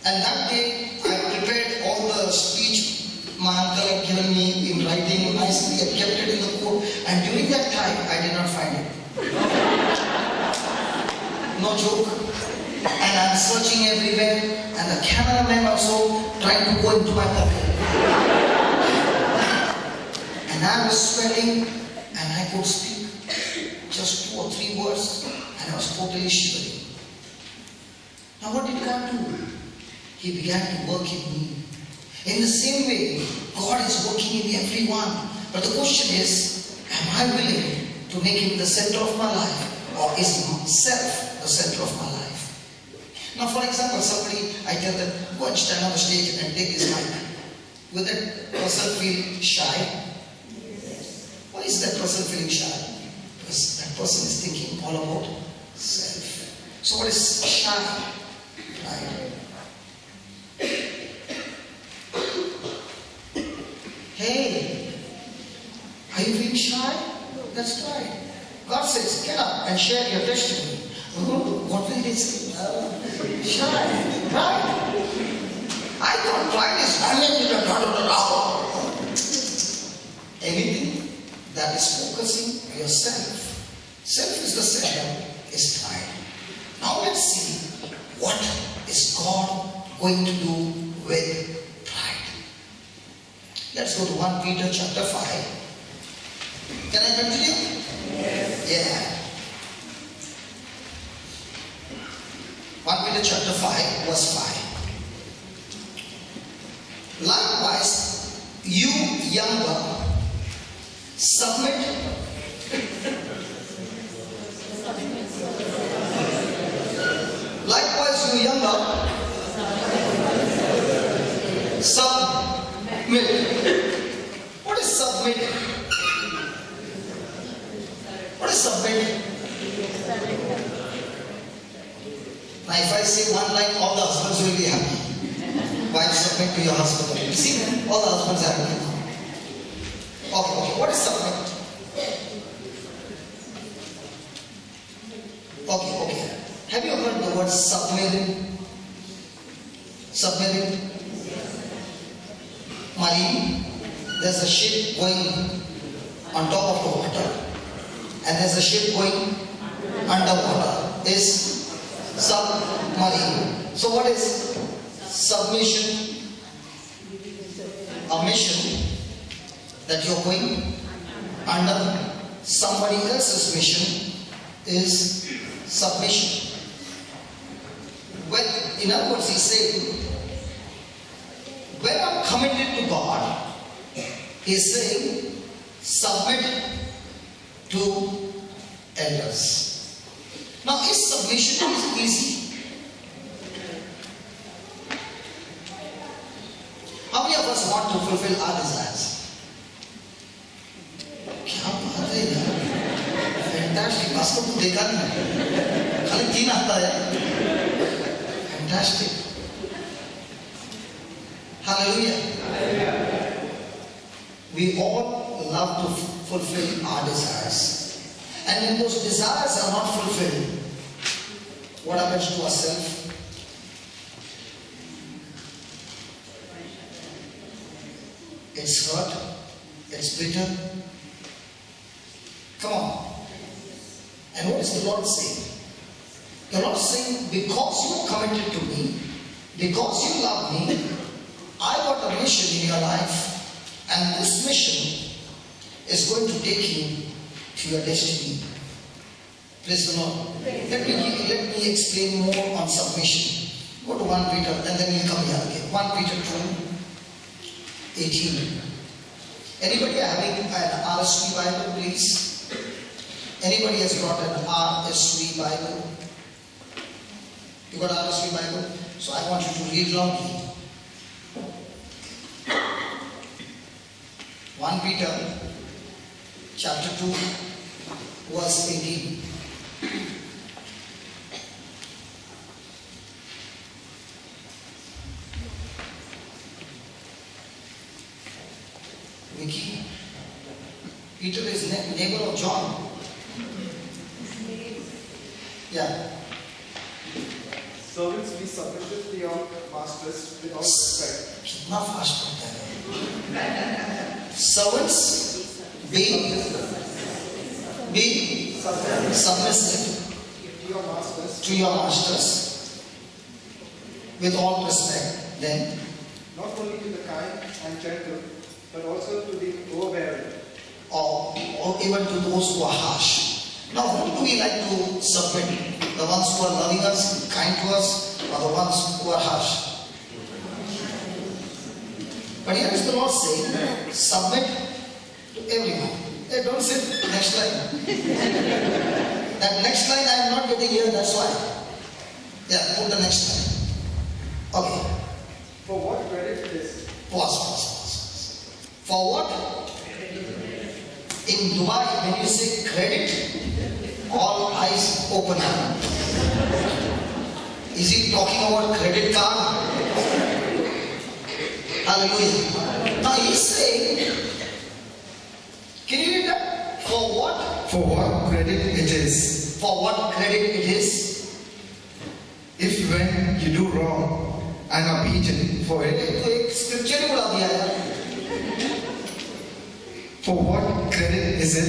And that day, I prepared all the speech my uncle had given me in writing nicely, I kept it in the coat, and during that time, I did not find it. No joke. And I'm searching everywhere, and the cameraman also trying to go into my pocket. And I was sweating, and I could speak just 2 or 3 words, and I was totally shivering. Now what did God do? He began to work in me. In the same way, God is working in everyone. But the question is, am I willing to make Him the center of my life? Or is self the center of my life? Now for example, somebody, I tell them, go and stand on the stage and take this mic. Will that person feel shy? Why is that person feeling shy? Because that person is thinking all about self. So what is shy? Right? Hey, are you feeling shy? That's right. God says, get up and share your testimony. What will they say? Shy, right? I thought pride is standing with a anything that is focusing on yourself. Self is the center, is pride. Now let's see what is God going to do with pride. Let's go to 1 Peter chapter 5. Can I continue? Yes. Yeah. 1 Peter chapter 5, verse 5. Likewise, you younger, submit. Likewise, you younger, submit. What is submit? What is submit? Now if I say one line, all the husbands will be happy. Wife, submit to your husband. You see, all the husbands are happy. Okay, what is submit? Okay. Have you heard the word submarine? Submarine? Marine. There's a ship going on top of the water. And there's a ship going underwater. Is submarine. So what is submission? A mission that you're going under somebody else's mission is submission. When, in other words, he's saying, when I'm committed to God, he's saying, submit to elders. Now, is submission easy? How many of us want to fulfill our desires? क्या बात है यार? Fantastic. Bosco तो देखा नहीं. खाली 3 आता है. Fantastic. Hallelujah. We all love to fulfill our desires. And when those desires are not fulfilled, what happens to ourselves? It's hurt, it's bitter. Come on. And what is the Lord saying? The Lord is saying, because you are committed to me, because you love me, I got a mission in your life, and this mission is going to take you to your destiny. Praise the Lord. Let me explain more on submission. Go to 1 Peter and then we'll come here again. 1 Peter 2:18. Anybody having an RSV Bible, please? Anybody has got an RSV Bible? You got an RSV Bible? So I want you to read loudly. 1 Peter chapter 2 verse 18. Vicky, Peter is neighbor of John. Yeah. Servants, be submissive to your masters with all respect. कितना fast पढ़ता है? Servants, be submissive to your masters with all respect. Then, Not only to the kind and gentle, but also to the overbearing. or even to those who are harsh. Now, who do we like to submit? The ones who are loving us, kind to us, or the ones who are harsh? But here is the Lord saying, submit to everyone. Hey, don't say next line. That next line I am not getting here, that's why. Yeah, put the next line. Okay. For what credit it is? Pause. For what? In Dubai, when you say credit, all eyes open up. Is he talking about credit card? Hallelujah. Now he's saying, can you read that? For what? For what credit it is. For what credit it is? If when you do wrong and are beaten for it. तो एक scripture ही बुला दिया है. For what credit is it?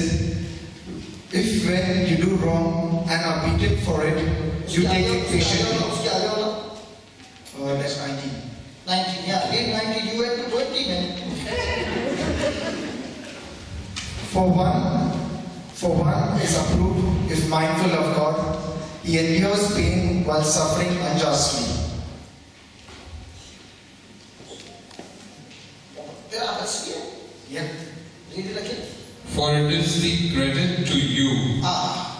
If when you do wrong and are beaten for it, you take it patiently. उसके आगे वाला. That's 19. 19, yeah, read 19, you went to 20 minutes. For one is approved if mindful of God, he endures pain while suffering unjustly. Yeah. Read it again. For it is the credit to you,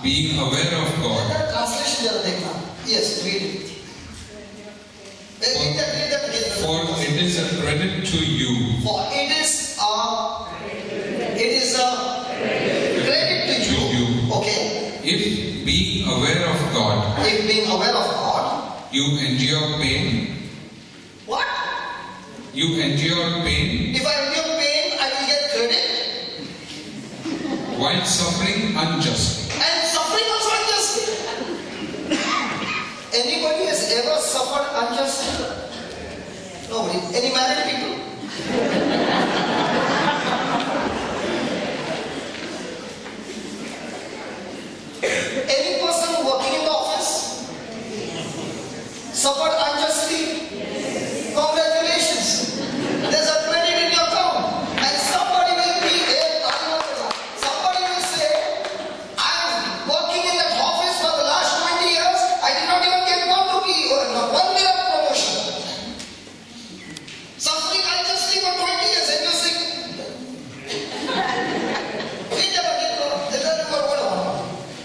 being aware of God. That translation जरा देखना. Yes, read it. Read that again. For it is a credit to you. For it is a credit to you. Okay. If being aware of God, If being aware of God, you endure pain. what? You endure pain If I endure pain, I will get credit. while suffering unjustly. And suffering also unjustly. Anybody has ever suffered unjustly? Nobody. Any married people? Any person working in the office suffered unjustly? Congratulations. There's a credit in your account. And somebody will be there. Somebody will say, I'm working in that office for the last 20 years. I did not even get one year of promotion. Suffering unjustly for 20 years and you're sick. Read that again.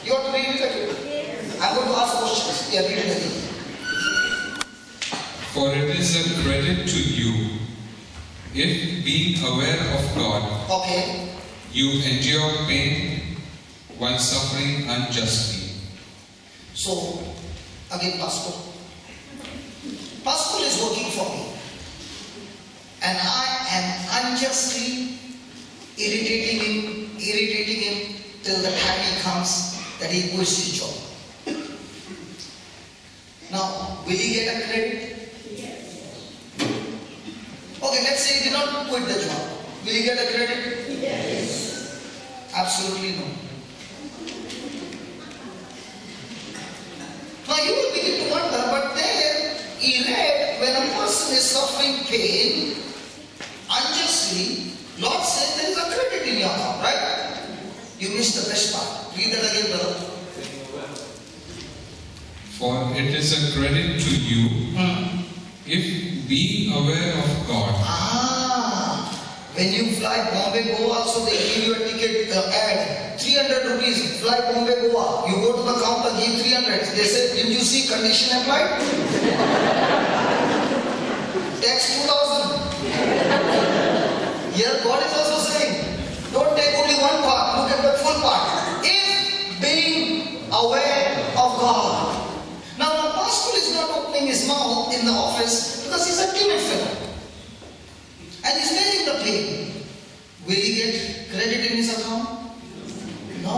You want to read it again? I'm going to ask questions. Yeah, read it again. For it is a credit to you, if being aware of God, Okay. you endure pain while suffering unjustly. So, again, Pastor is working for me. And I am unjustly irritating him till the time he comes that he quits his job. Now, will he get a credit? Okay, let's say he did not quit the job. Will he get a credit? Yes. Absolutely no. Now you will begin to wonder, but there he read when a person is suffering pain unjustly, Lord said there is a credit in your account, right? You missed the best part. Read that again, brother. For it is a credit to you if being aware of God. When you fly Bombay, Goa, also they give you a ticket ad. 300 rupees, fly Bombay, Goa. You go to the counter, give 300. They say, did you see condition applied? Tax 2000. Here God is also saying, don't take only one part, look at the full part. If being aware of God. Now the pastor is not opening his mouth in the office because he's a timid fellow. And he's bearing the pain. Will he get credit in his account? No.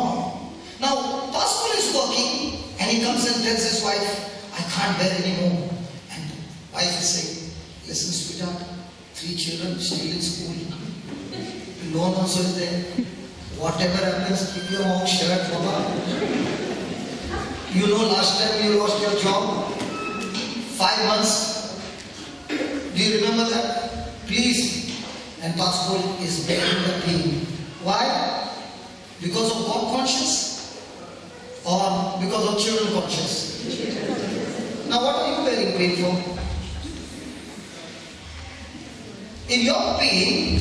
Now, pastor is working and he comes and tells his wife, I can't bear anymore. And the wife is saying, listen, sweetheart, 3 children still in school. Loan also is there. Whatever happens, keep your mouth shut for her. You know, last time you lost your job, 5 months. Do you remember that? Please. And pastor is bearing the pain. Why? Because of God conscience? Or because of children conscience? Now what are you bearing pain for? In your pain,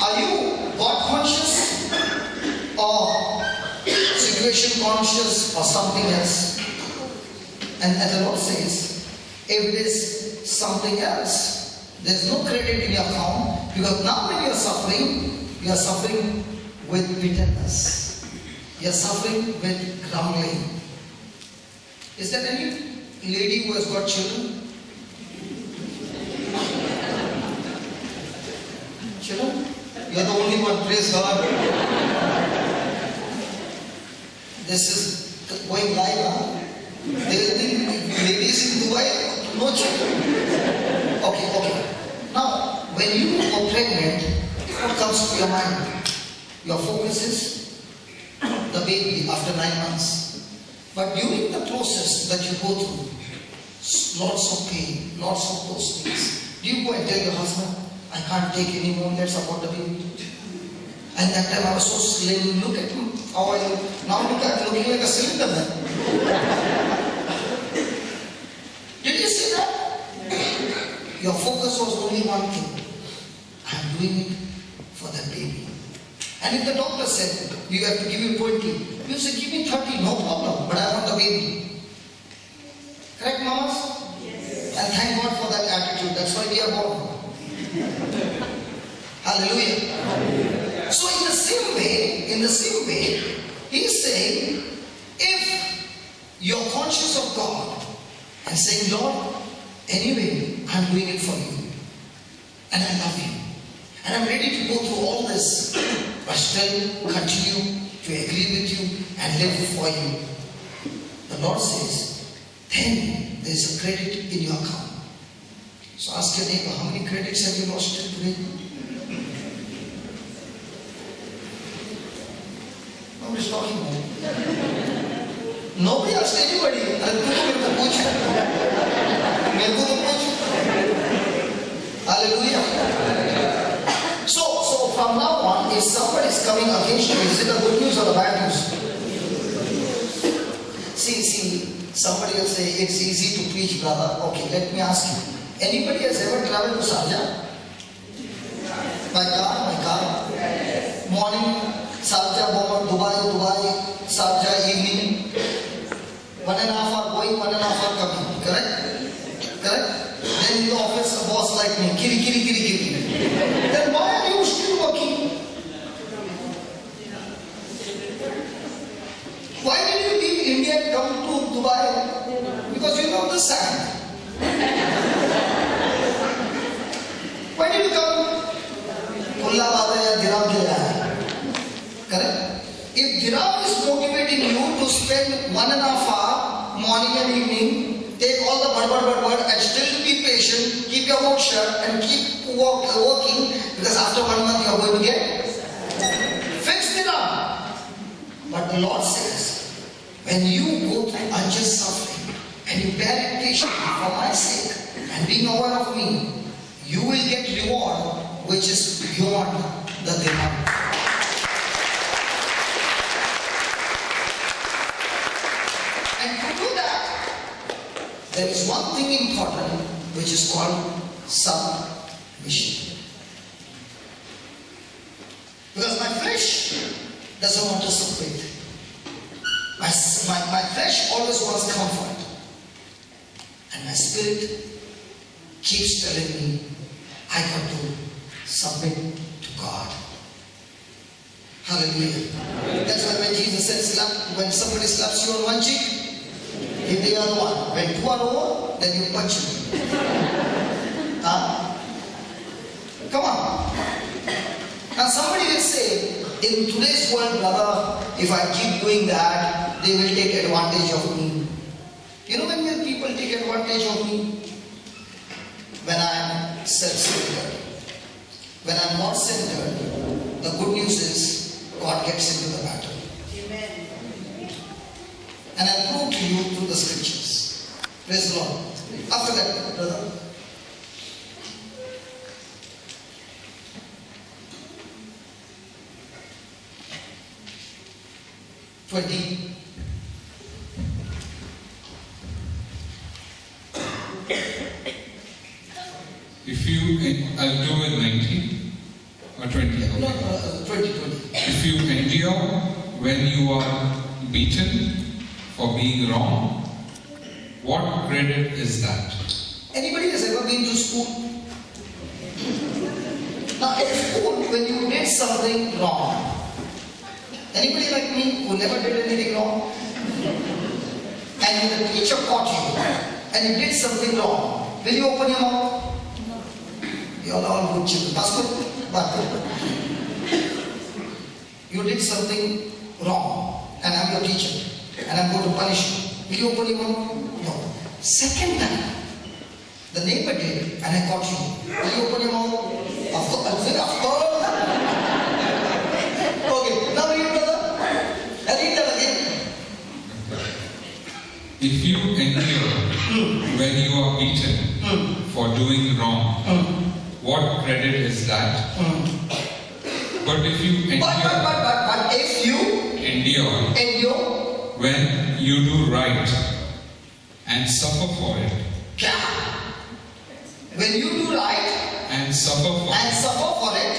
are you God conscious? Or situation conscious or something else? And as the Lord says, if it is something else, there's no credit in your account, because now when you are suffering with bitterness. You are suffering with grumbling. Is there any lady who has got children? Children? You are the only one, praise God. This is going live, huh? They will think ladies in Dubai, no children. Okay. Now, when you are pregnant, what comes to your mind? Your focus is the baby after 9 months. But during the process that you go through, lots of pain, lots of those things, do you go and tell your husband, I can't take any more, let's abort the baby? And that time I was so slim, look at him, how are you? Now look at looking like a cylinder man. Did you see that? Your focus was only one thing. I'm doing it for that baby. And if the doctor said, you have to give you 20, you say, give me 30, no problem, but I want the baby. Correct, mamas? Yes. And thank God for that attitude. That's why we are born. Hallelujah. So in the same way, he's saying, if you're conscious of God and saying, Lord, anyway, I'm doing it for you. And I love you. And I'm ready to go through all this, but still continue to agree with you and live for you. The Lord says, then there is a credit in your account. So ask your neighbor, how many credits have you lost till today? Nobody's talking about it. Nobody asked anybody. Hallelujah. So from now on, if somebody is coming against you, is it a good news or a bad news? See, somebody will say, it's easy to preach, brother. Okay, let me ask you. Anybody has ever traveled to Sharjah? My car. Morning, Sharjah, Dubai, Sharjah, evening. 1.5 hour going, 1.5 hour coming. Correct? Then in the office, a boss like me, kiri. Then why are you still working? Why did you leave India and come to Dubai? Because you love the sand. Why did you come? Kulla baat hai, dirham ke hai. to spend 1.5 hours morning and evening, take all the word and still be patient, keep your mouth shut and keep working, because after 1 month you are going to get fixed it up. But the Lord says, when you go through unjust suffering and you bear it patiently for my sake and being aware of me, you will get reward which is beyond the demand. And to do that, there is one thing important which is called submission. Because my flesh doesn't want to separate. My flesh always wants comfort. And my spirit keeps telling me, I got to submit to God. Hallelujah. That's why when Jesus said, when somebody slaps you on one cheek, give the other one. When two are over, then you punch him. Come on. Now somebody will say, in today's world, brother, if I keep doing that, they will take advantage of me. You know when will people take advantage of me? When I am self-centered. When I am not centered, the good news is God gets into the matter. Amen. And I prove to you through the scriptures. Praise the Lord. After that, brother. If you, I'll do it 19 or 20. No, 20. If you endure when you are beaten for being wrong, what credit is that? Anybody has ever been to school? Now at school, when you did something wrong, anybody like me who never did anything wrong? And the teacher caught you and you did something wrong, will you open your mouth? You are all good children. That's good. But you did something wrong and I'm your teacher and I'm going to punish you. Will you open your mouth? No. Second time, the neighbor did and I caught you. Will you open your mouth? Of course. I'll say, of course. Okay, now read, brother. I read that again. If you endure when you are beaten for doing wrong, what credit is that? But if you endure, but if you endure when you do right and suffer for it, when you do right and suffer for it,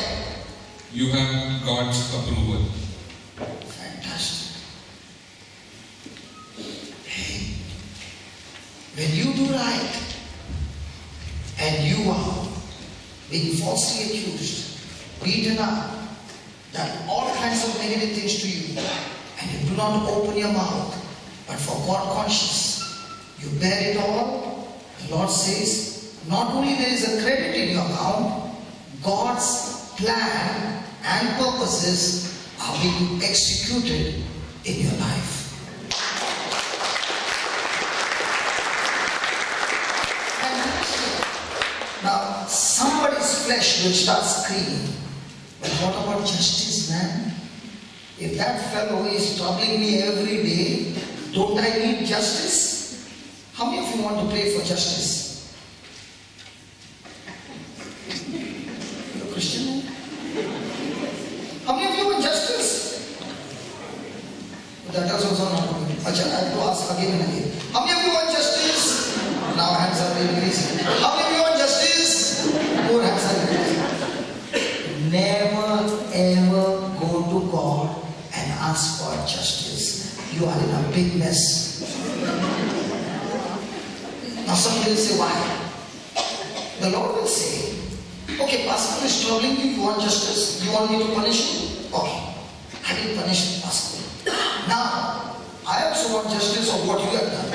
you have God's approval. Fantastic. Hey, when you do right and you are being falsely accused, beaten up, done all kinds of negative things to you, and you do not open your mouth, but for God conscious, you bear it all, the Lord says, not only there is a credit in your account, God's plan and purposes are being executed in your life. Now, somebody's flesh will start screaming, but what about justice, man? If that fellow is troubling me every day, don't I need justice? How many of you want to pray for justice? You're a Christian? How many of you want justice? That is also not good. I have to ask again and again. How many of you want justice? Now hands are increasing. How many of you want justice? More hands are increasing. Never ever go to God and ask for justice. You are in a big mess. Now somebody will say, why? The Lord will say, okay, Pastor is troubling you, you want justice, you want me to punish you? Okay, I will punish you, Pastor. Now, I also want justice of what you have done.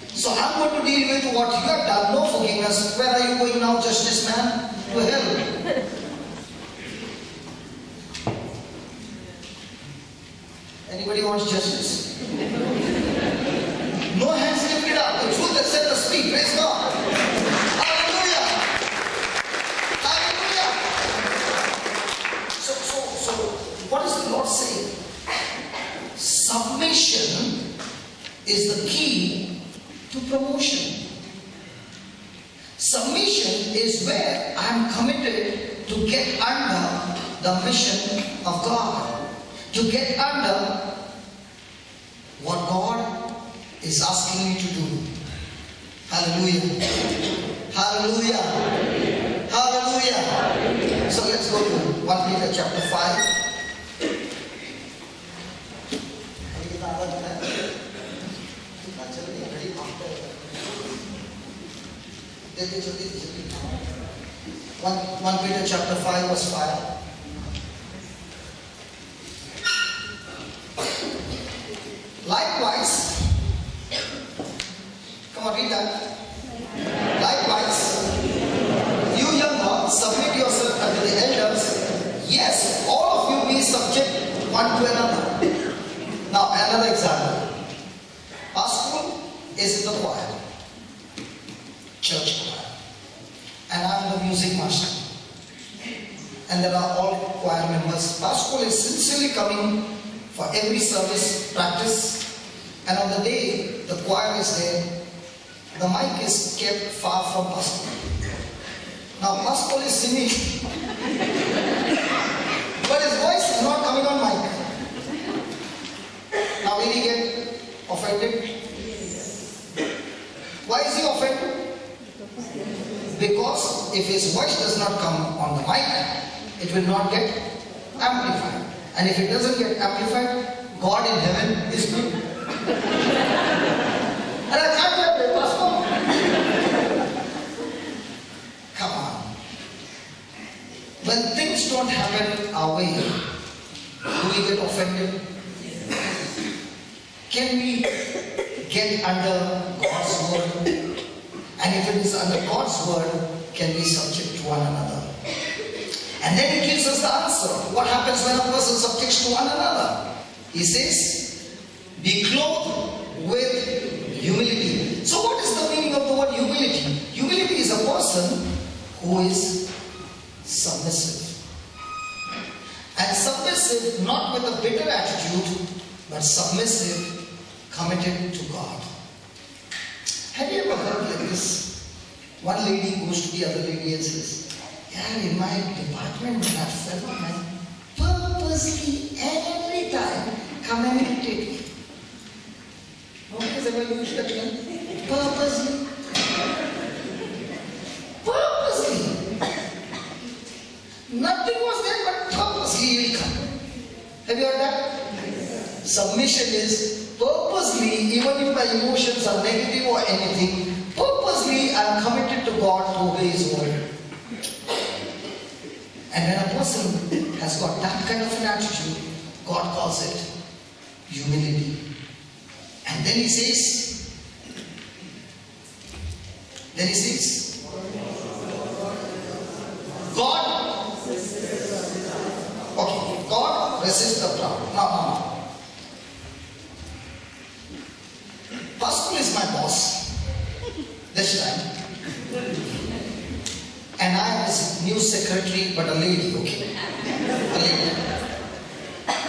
So I'm going to deal with what you have done, no forgiveness. Where are you going now, justice man? To hell. Anybody Everybody wants justice. No hands lifted up. The truth has set us free. Praise God. Hallelujah. Hallelujah. So what is the Lord saying? Submission is the key to promotion. Submission is where I am committed to get under the mission of God, to get under what God is asking me to do. Hallelujah. Hallelujah. Hallelujah. So let's go to 1 Peter chapter 5. One Peter chapter 5 verse 5. Likewise, come on, read that. Likewise, you younger, submit yourself unto the elders. Yes, all of you be subject one to another. Now, another example. Our school is in the choir, church choir, and I am the music master. And there are all choir members. Our school is sincerely coming for every service, practice, and on the day the choir is there, the mic is kept far from Pastor. Now Pastor is singing, but his voice is not coming on mic. Now will he get offended? Why is he offended? Because if his voice does not come on the mic, it will not get amplified. And if it doesn't get amplified, God in heaven is good. And I can't get it, Pastor. Come on. When things don't happen our way, do we get offended? Can we get under God's word? And if it is under God's word, can we subject to one another? And then he gives us the answer. What happens when a person subjects to one another? He says, be clothed with humility. So what is the meaning of the word humility? Humility is a person who is submissive. And submissive not with a bitter attitude, but submissive, committed to God. Have you ever heard like this? One lady goes to the other lady and says, yeah, in my department, that fellow man purposely every time come and irritate me. What has ever used that term? Purposely. Purposely. Nothing was there but purposely he will come. Have you heard that? Submission is purposely, even if my emotions are negative or anything, purposely I am committed to God to obey His word. And when a person has got that kind of an attitude, God calls it humility. And then he says, God resists the proud. No. Pastor is my boss this time. And I am his new secretary, but a lady, okay? A lady.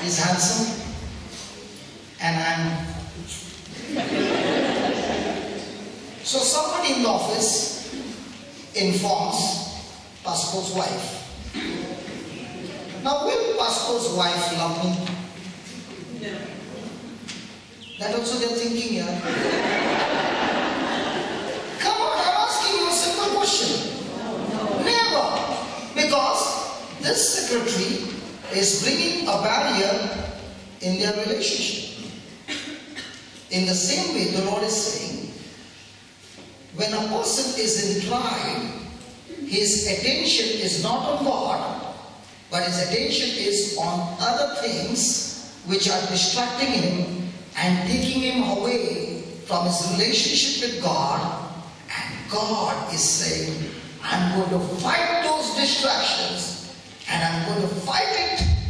He's handsome. And I'm... So somebody in the office informs Pastor's wife. Now will Pastor's wife love me? No. That also they're thinking here. Come on, I'm asking you a simple question. Never. Because this secretary is bringing a barrier in their relationship. In the same way, the Lord is saying, when a person is in pride, his attention is not on God, but his attention is on other things which are distracting him and taking him away from his relationship with God. And God is saying, I'm going to fight those distractions and I'm going to fight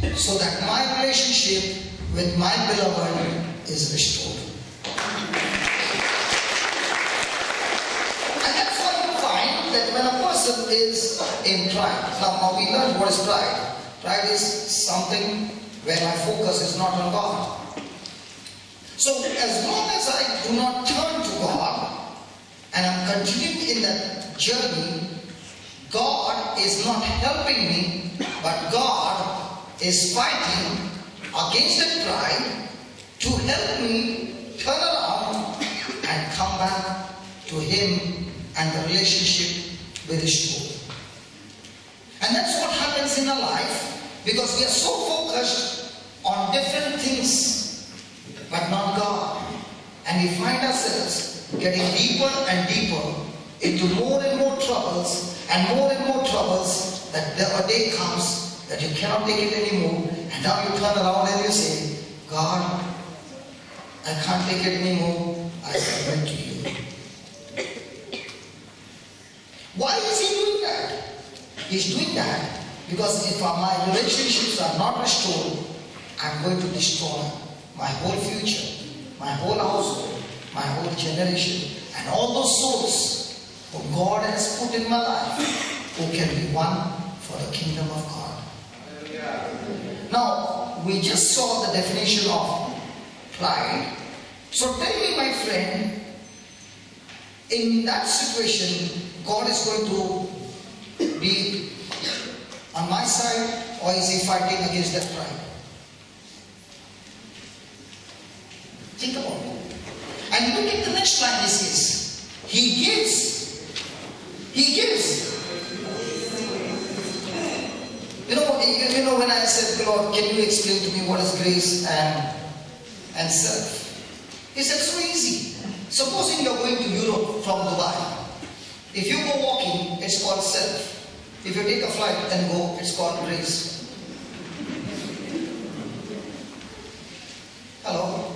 it so that my relationship with my beloved is restored. And that's why you find that when a person is in pride, now we learned what is pride. Pride is something where my focus is not on God. So as long as I do not turn to God and I'm continuing in that journey, God is not helping me, but God is fighting against that pride to help me turn around and come back to Him and the relationship be restored. And that's what happens in our life, because we are so focused on different things, but not God. And we find ourselves getting deeper and deeper into more and more troubles, that a day comes that you cannot take it anymore, and now you turn around and you say, God, I can't take it anymore, I submit to you. Why is He doing that? He's doing that because if my relationships are not restored, I'm going to destroy my whole future, my whole household, my whole generation, and all those souls who God has put in my life who can be won for the kingdom of God. Now, we just saw the definition of pride. So tell me, my friend, in that situation, God is going to be on my side, or is He fighting against that pride? Think about it. And look at the next line. He says, He gives. He gives. You know, when I said, Lord, can you explain to me what is grace and self? He said, so easy. Supposing you're going to Europe from Dubai. If you go walking, it's called self. If you take a flight and go, it's called grace. Hello?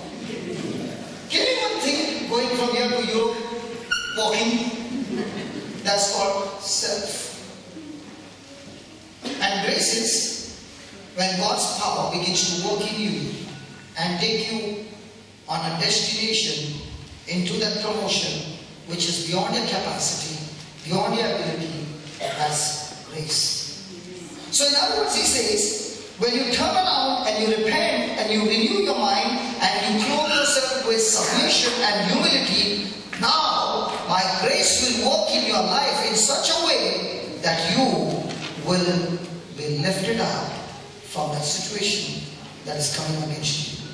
Can anyone think going from here to Europe, walking? That's called self. And grace is when God's power begins to work in you and take you on a destination into that promotion which is beyond your capacity, beyond your ability. That's grace. So in other words, He says, when you turn around and you repent and you renew your mind and you clothe yourself with submission and humility, now my grace will work in your life in such a way that you will be lifted up from that situation that is coming against you.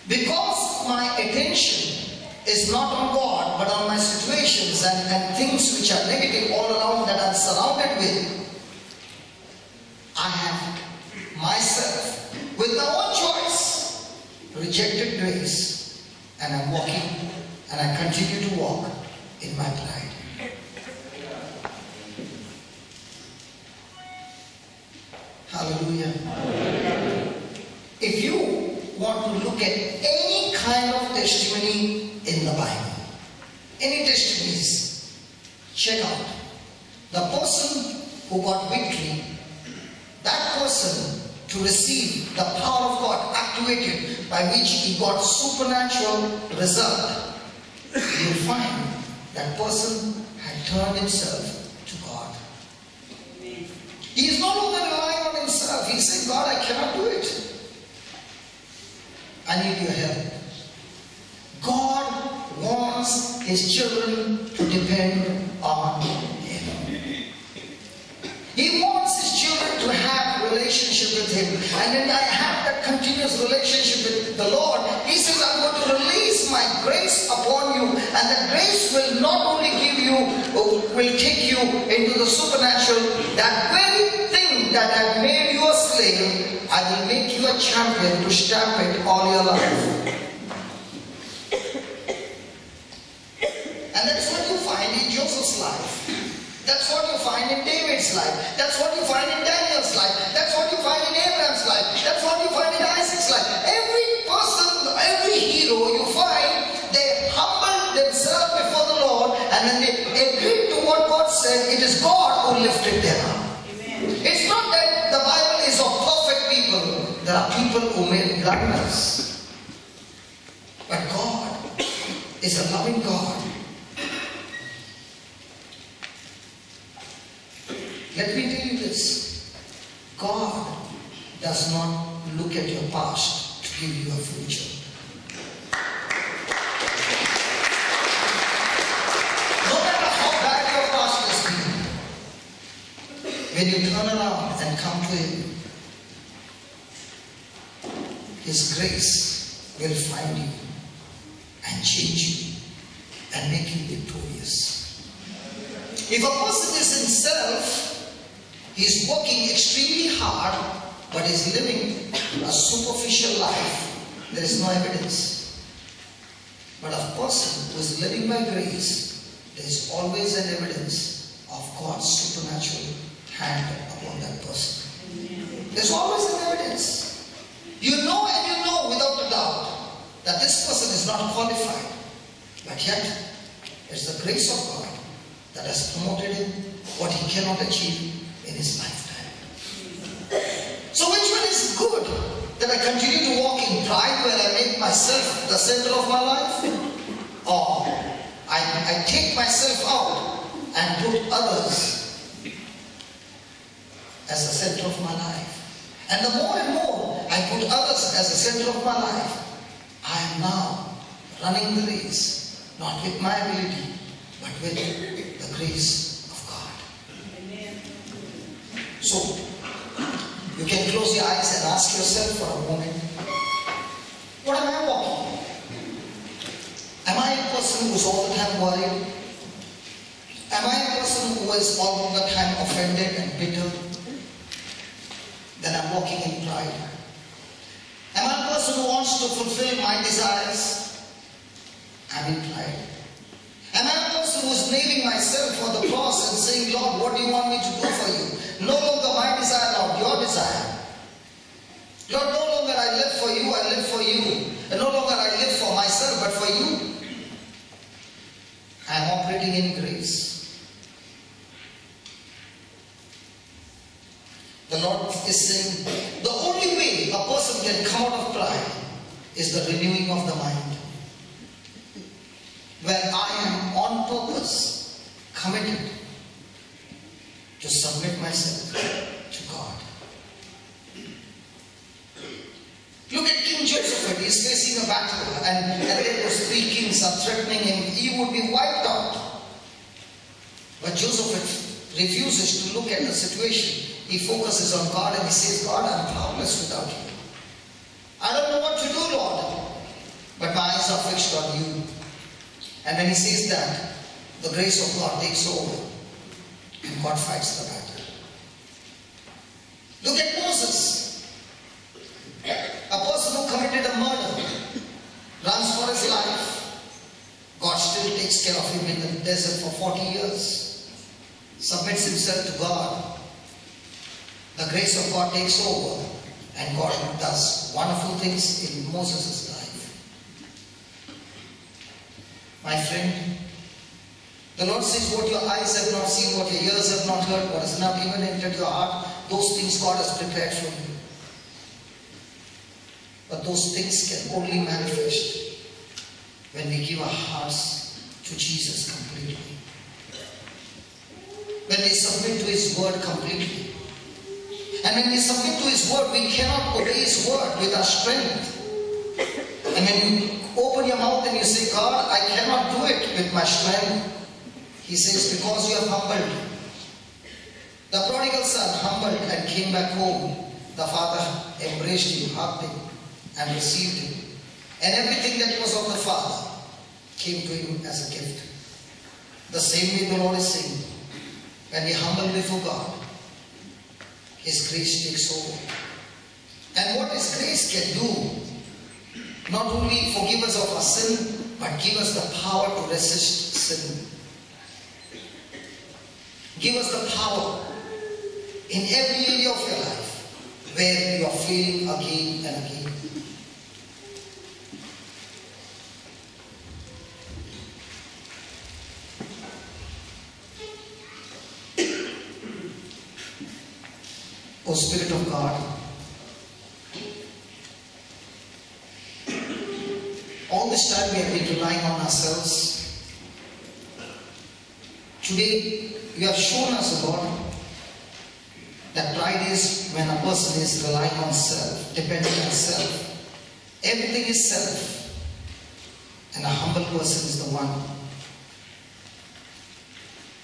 Because my attention is not on God but on my situations and things which are negative all around that I'm surrounded with, I have myself, with my own choice, rejected grace, and I'm walking and I continue to walk in my pride. Hallelujah. If you want to look at any kind of testimony in the Bible, any testimonies, check out the person who got victory, that person to receive the power of God activated by which he got supernatural result. You find that person had turned himself to God. He is no longer relying on himself. He said, God, I cannot do it. I need your help. God wants His children to depend on Him. He wants His children to have a relationship with Him. And when I have that continuous relationship with the Lord, He says, I'm going to release my grace upon you. And that grace will not only give you, will take you into the supernatural, that very thing that had made you a slave, I will make you a champion to stamp it all your life. And that's what you find in Joseph's life. That's what you find in David's life. That's what you find in Daniel's life. That's what you find in Abraham's life. That's what you find in Isaac's life. Every person, every hero you find, they humbled themselves before the Lord, and when they agreed to what God said, it is God who lifted them There are people who made blunders. But God is a loving God. Let me tell you this. God does not look at your past to give you a future. No matter how bad your past has been, when you turn around and come to Him, His grace will find you and change you and make you victorious. If a person is in self, he is working extremely hard but is living a superficial life, there is no evidence. But a person who is living by grace, there is always an evidence of God's supernatural hand upon that person. There's always an evidence. You know and you know without a doubt that this person is not qualified. But yet, it's the grace of God that has promoted him what he cannot achieve in his lifetime. So which one is good? That I continue to walk in pride where I make myself the center of my life? Or I take myself out and put others as the center of my life? And the more and more I put others as the center of my life, I am now running the race, not with my ability, but with the grace of God. Amen. So, you can close your eyes and ask yourself for a moment, what am I walking? Am I a person who is all the time worried? Am I a person who is all the time offended and bitter? Then I'm walking in pride. Am I a person who wants to fulfill my desires? I'm in pride. Am I a person who is nailing myself for the cross and saying, Lord, what do you want me to do for you? No longer my desire, Lord, your desire. Lord, no longer I live for you, I live for you. And no longer I live for myself, but for you. I am operating in grace. The Lord is saying, the only way a person can come out of pride is the renewing of the mind. Where I am on purpose committed to submit myself to God. Look at King Joseph. He is facing a battle and there those three kings are threatening him. He would be wiped out. But Joseph refuses to look at the situation. He focuses on God and he says, God, I'm powerless without you. I don't know what to do, Lord. But my eyes are fixed on you. And when he says that, the grace of God takes over and God fights the battle. Look at Moses. A person who committed a murder, runs for his life. God still takes care of him in the desert for 40 years. Submits himself to God. The grace of God takes over and God does wonderful things in Moses' life. My friend, the Lord says what your eyes have not seen, what your ears have not heard, what has not even entered your heart, those things God has prepared for you. But those things can only manifest when we give our hearts to Jesus completely. When we submit to His word completely. And when we submit to His word, we cannot obey His word with our strength. And when you open your mouth and you say, God, I cannot do it with my strength, He says, because you have humbled. The prodigal son humbled and came back home. The father embraced him, hugged him, and received him. And everything that was of the father came to him as a gift. The same way the Lord is saying, when we humble before God, His grace takes over. And what His grace can do, not only forgive us of our sin, but give us the power to resist sin. Give us the power in every area of your life where you are failing again and again. O Spirit of God, this time we have been relying on ourselves. Today, you have shown us, Lord, that pride is when a person is relying on self, depending on self. Everything is self. And a humble person is the one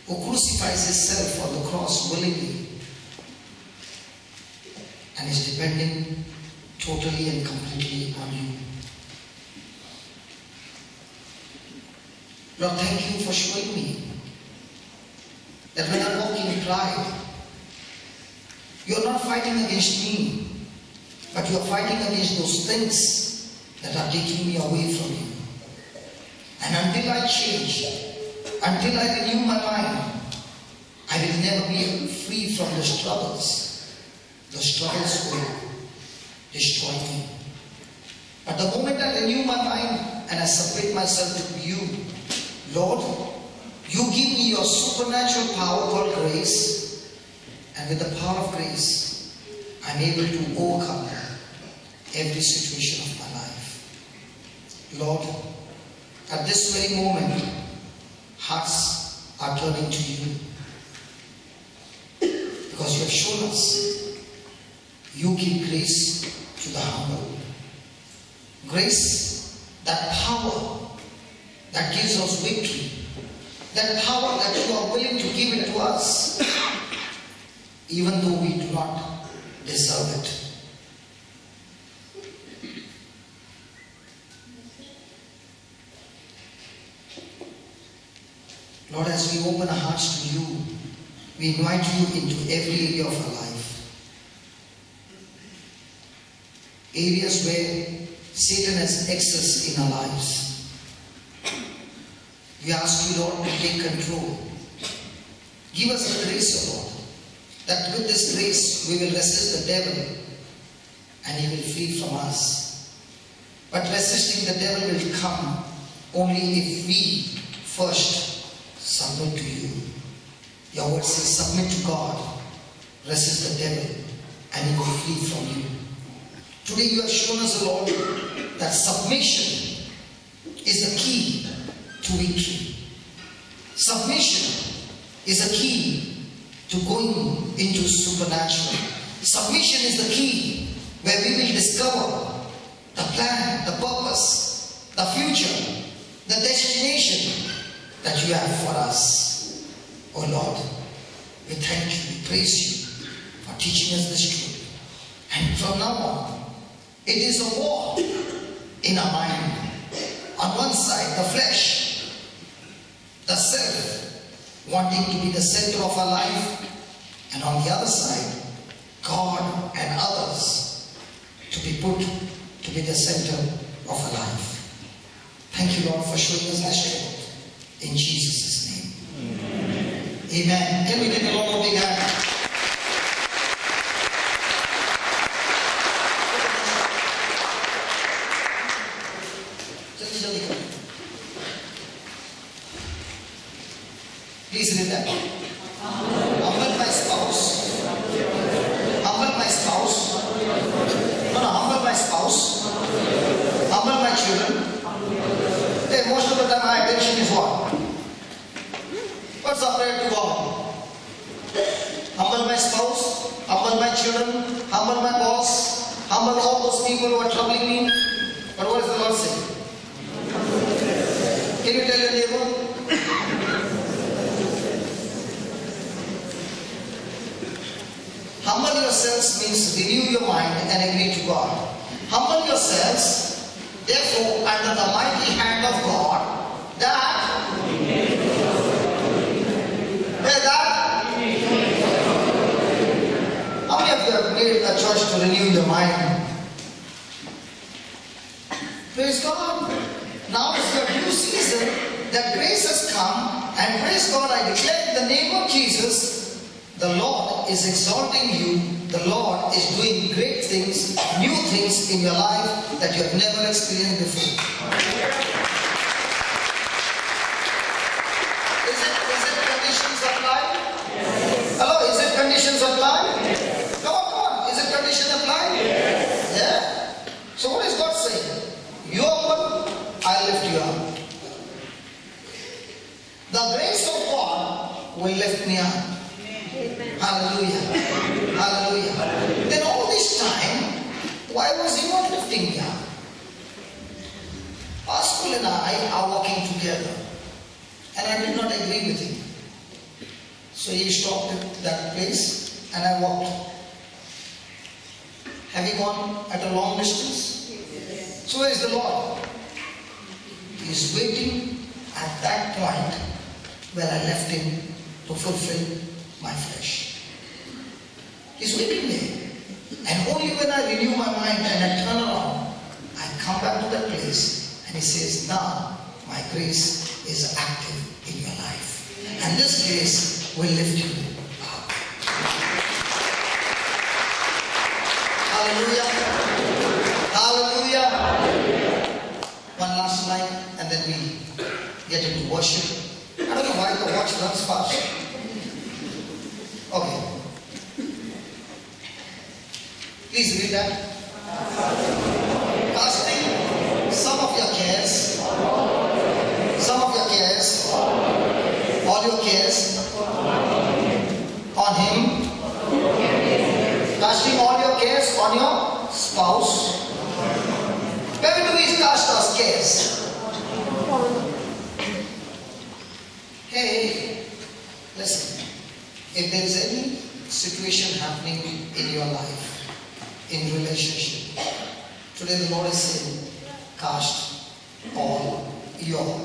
who crucifies himself on the cross willingly and is depending totally and completely on you. Lord, thank you for showing me that when I walk in pride, you are not fighting against me, but you are fighting against those things that are taking me away from you. And until I change, until I renew my mind, I will never be free from the struggles. The struggles will destroy me. But the moment I renew my mind and I separate myself to you, Lord, you give me your supernatural power called grace, and with the power of grace, I'm able to overcome every situation of my life. Lord, at this very moment, hearts are turning to you because you have shown us you give grace to the humble. Grace, that power that gives us victory, that power that you are willing to give it to us, even though we do not deserve it. Lord, as we open our hearts to you, we invite you into every area of our life. Areas where Satan has access in our lives. We ask you, Lord, to take control. Give us the grace, O Lord, that with this grace we will resist the devil and he will flee from us. But resisting the devil will come only if we first submit to you. Your word says, submit to God, resist the devil, and he will flee from you. Today you have shown us, Lord, that submission is the key to victory. Submission is the key to going into supernatural. Submission is the key where we will discover the plan, the purpose, the future, the destination that you have for us. Oh Lord, we thank you, we praise you for teaching us this truth. And from now on, it is a war in our mind. On one side, the flesh, the self, wanting to be the center of our life, and on the other side, God and others to be put to be the center of our life. Thank you, Lord, for showing us this truth. In Jesus' name. Amen. Amen. Can we give the Lord a big hand? Please read that. Humble my spouse. Humble my spouse. No, humble my spouse. Humble my children. Hey, most of the time my attention is what? What's up there to God? Humble my spouse, humble my children, humble my boss, humble all those people who are troubling me. But what does the Lord say? Can you tell your neighbor? Humble yourselves means renew your mind and agree to God. Humble yourselves, therefore, under the mighty hand of God, that how many of you have made a choice to renew your mind? Praise God. Now is your new season that grace has come, and praise God, I declare in the name of Jesus, the Lord is exalting you. The Lord is doing great things, new things in your life that you have never experienced before. Is it conditions of life? Yes. Hello, is it conditions of life? Yes. Come on. Is it condition of life? Yes. Yeah. So what is God saying? You open, I'll lift me up. Hallelujah. Hallelujah. Then all this time, why was he not lifting me up? Pastor and I are walking together, and I did not agree with him. So he stopped at that place, and I walked. Have you gone at a long distance? Yes. So where is the Lord? He is waiting at that point where I left him to fulfill my flesh. He's waiting there. And only when I renew my mind and I turn around, I come back to that place and he says, now my grace is active in your life. And this grace will lift you up. Hallelujah. Hallelujah. One last line and then we get into worship. I don't know why the watch runs fast. Okay. Please read that. Casting some of your cares, all your cares on him. Casting all your cares on your spouse. Where do we cast our cares? Hey, listen. If there is any situation happening in your life, in relationship, today the Lord is saying, cast all your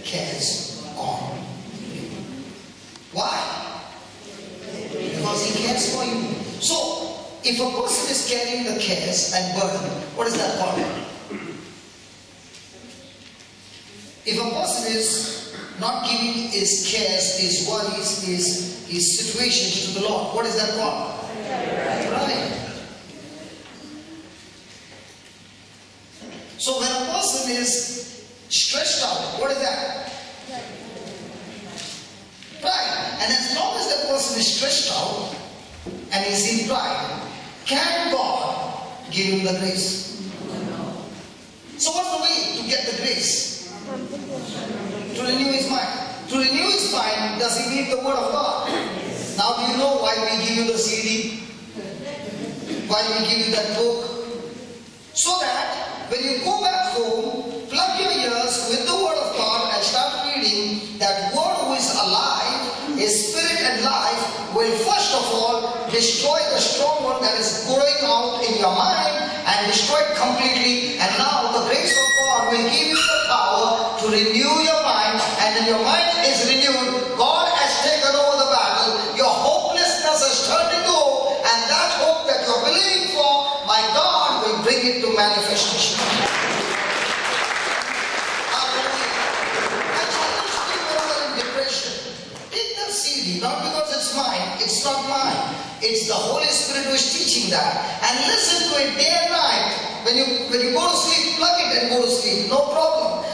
cares on him. Why? Because he cares for you. So, if a person is carrying the cares and burden, what is that called? If a person is not giving his cares, his worries, his situations to the Lord, what is that called? Pride. So when a person is stretched out, what is that? Pride. And as long as that person is stretched out and is in pride, can God give him the grace? So what's the way to get the grace? To renew his mind. To renew his mind, does he need the word of God? Now do you know why we give you the CD? Why we give you that book? So that when you go back home, plug your ears with the word of God and start reading, that word who is alive, his spirit and life, will first of all destroy the stronghold that is growing out in your mind and destroy it completely. And now the grace of God will give you the power to renew your mind, and when your mind is renewed, God has taken over the battle. Your hopelessness has turned into hope, and that hope that you're believing for, my God will bring it to manifestation. Not because it's mine, it's not mine. It's the Holy Spirit who is teaching that. And listen to it day and night. When you go to sleep, plug it and go to sleep. No problem.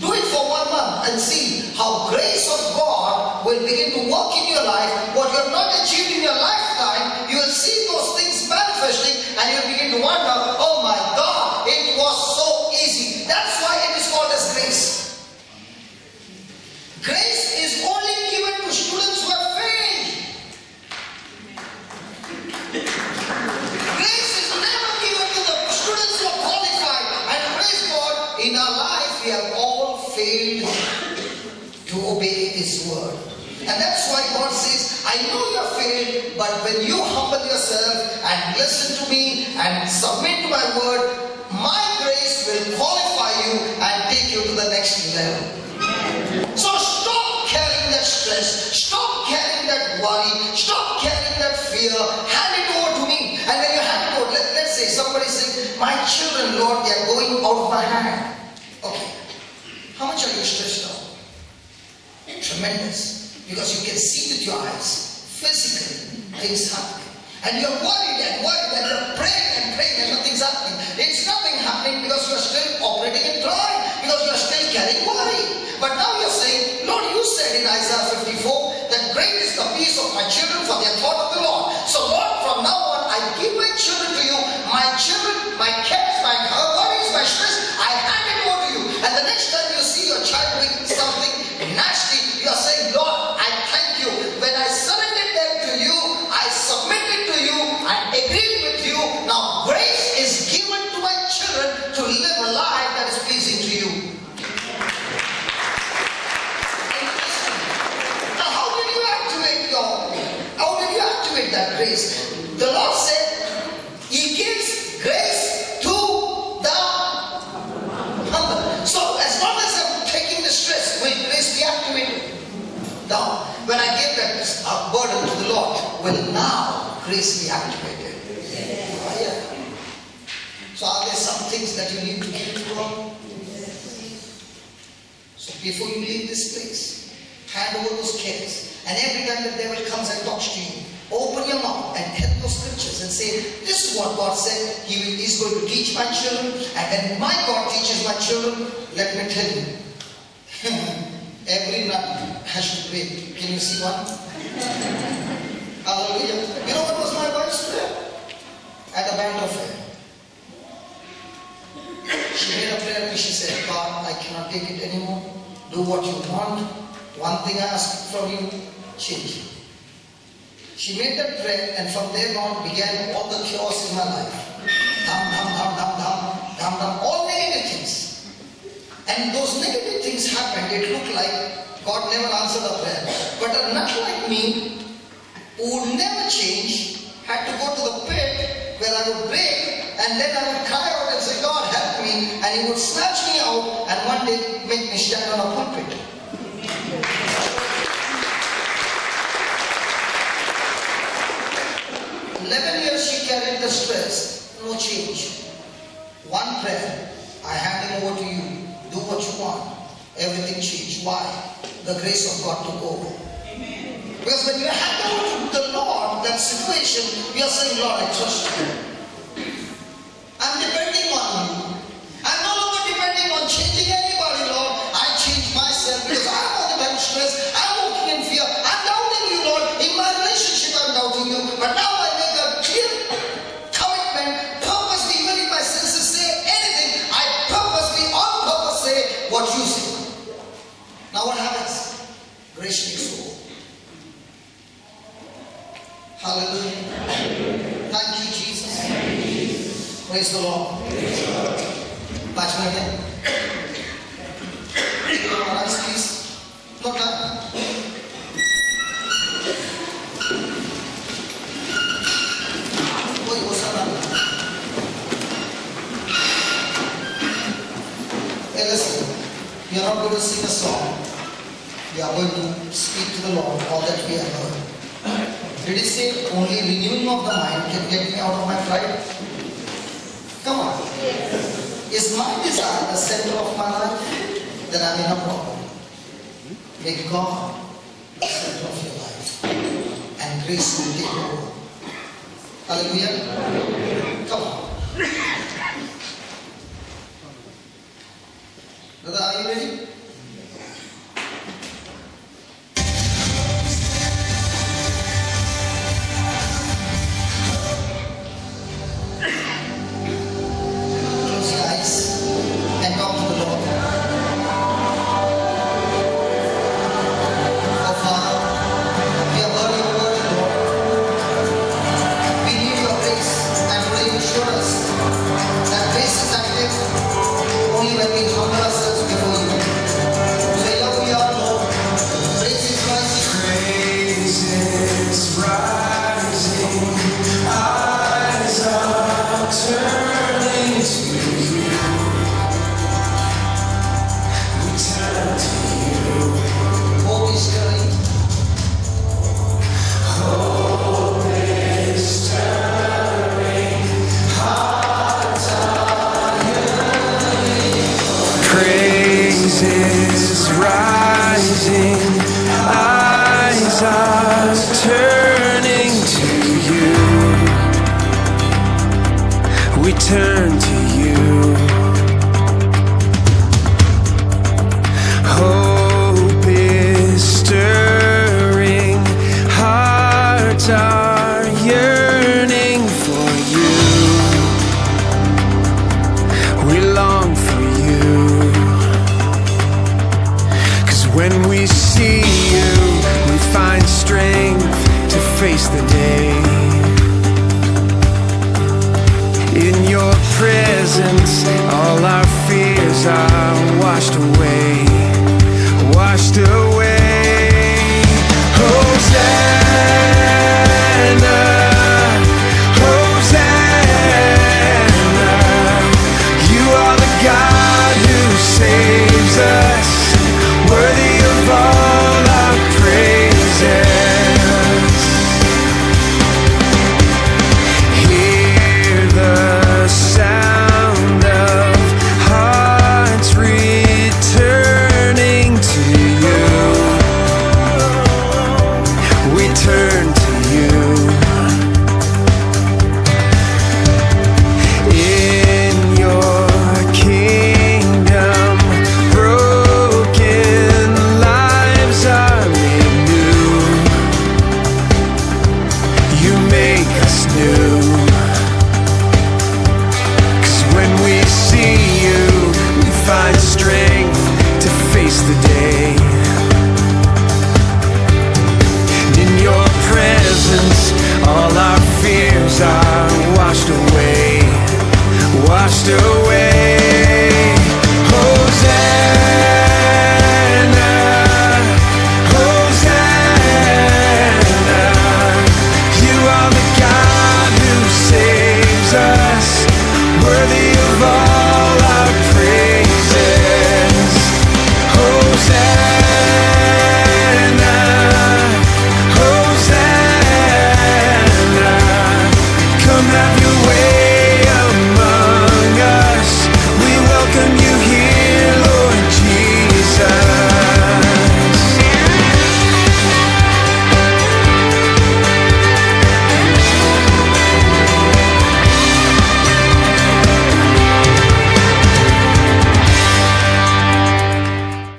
Do it for 1 month and see how grace of God will begin to work in your life. What you have not achieved in your lifetime, you will see those things manifesting and you will begin to wonder, oh my God, it was so easy. That's why it is called as grace. Grace is only given to students who have failed. Grace is never given to the students who are qualified. And praise God, in our life we have all failed to obey His word. And that's why God says, I know you have failed, but when you humble yourself and listen to me and submit to my word, my grace will qualify you and take you to the next level. So stop carrying that stress, stop carrying that worry, stop carrying that fear, hand it over to me. And when you hand it over, let's say somebody says, my children, Lord, they are going out of my hand. Okay, how much are you stressed out? Tremendous, because you can see with your eyes, physically, things happening. And you're worried and you're praying and nothing's happening. It's nothing happening because you're still operating in pride, because you're still carrying worry. But now you're saying, Lord, you said in Isaiah 54 that great is the peace of my children, for they are taught of the Lord. So Lord, from now on, I give my children to you. My children, my cares, my worries, my stress, I hand it over to you. And the next time you see your child doing something nasty, you're saying, Lord, I thank you. When grace be activated. Oh, yeah. So are there some things that you need to give to God? So before you leave this place, hand over those cares. And every time the devil comes and talks to you, open your mouth and tell those scriptures and say, this is what God said. He's going to teach my children. And when my God teaches my children, let me tell you, every night I should pray. Can you see one? Hallelujah. You know what was my wife's prayer? At the band of fair. She made a prayer and she said, God, I cannot take it anymore. Do what you want. One thing I ask from you, change. She made that prayer and from there on began all the chaos in my life. Dham, all negative things. And those negative things happened. It looked like God never answered the prayer. But a nut like me, who would never change, had to go to the pit where I would break and then I would cry out and say, God help me, and He would snatch me out and one day make me stand on a pulpit. 11 years she carried the stress, no change. One prayer, I hand him over to you, do what you want. Everything changed. Why? The grace of God took over. Amen. Because when you hand over to the Lord that situation, you are saying, Lord, I trust you. I'm depending on you. I'm no longer depending on changing anybody, Lord. I change myself because I'm walking in stress. I'm walking in fear. I'm doubting you, Lord. In my relationship, I'm doubting you. But now I make a clear commitment, purposely, even if my senses say anything, I purposely, on purpose say what you say. Now what happens? Grace takes over. Hallelujah. Thank you, Jesus. Praise the Lord. Watch me again. Eyes, please. No time. Hey, listen. We are not going to sing a song. We are going to speak to the Lord all that we have heard. Did He say only renewing of the mind can get me out of my pride? Come on. Is my desire the center of my life? Then I'm in a problem. Make God the center of your life. And grace will take over. Hallelujah. Come on. Brother, are you ready? Turn to you. Hope is stirring, hearts are yearning for you. We long for you. 'Cause when we see you, we find strength to face the day. In your presence, all our fears are washed away, washed away. Hosanna, Hosanna, you are the God who saves us, worthy of all our praises. washed away, washed away.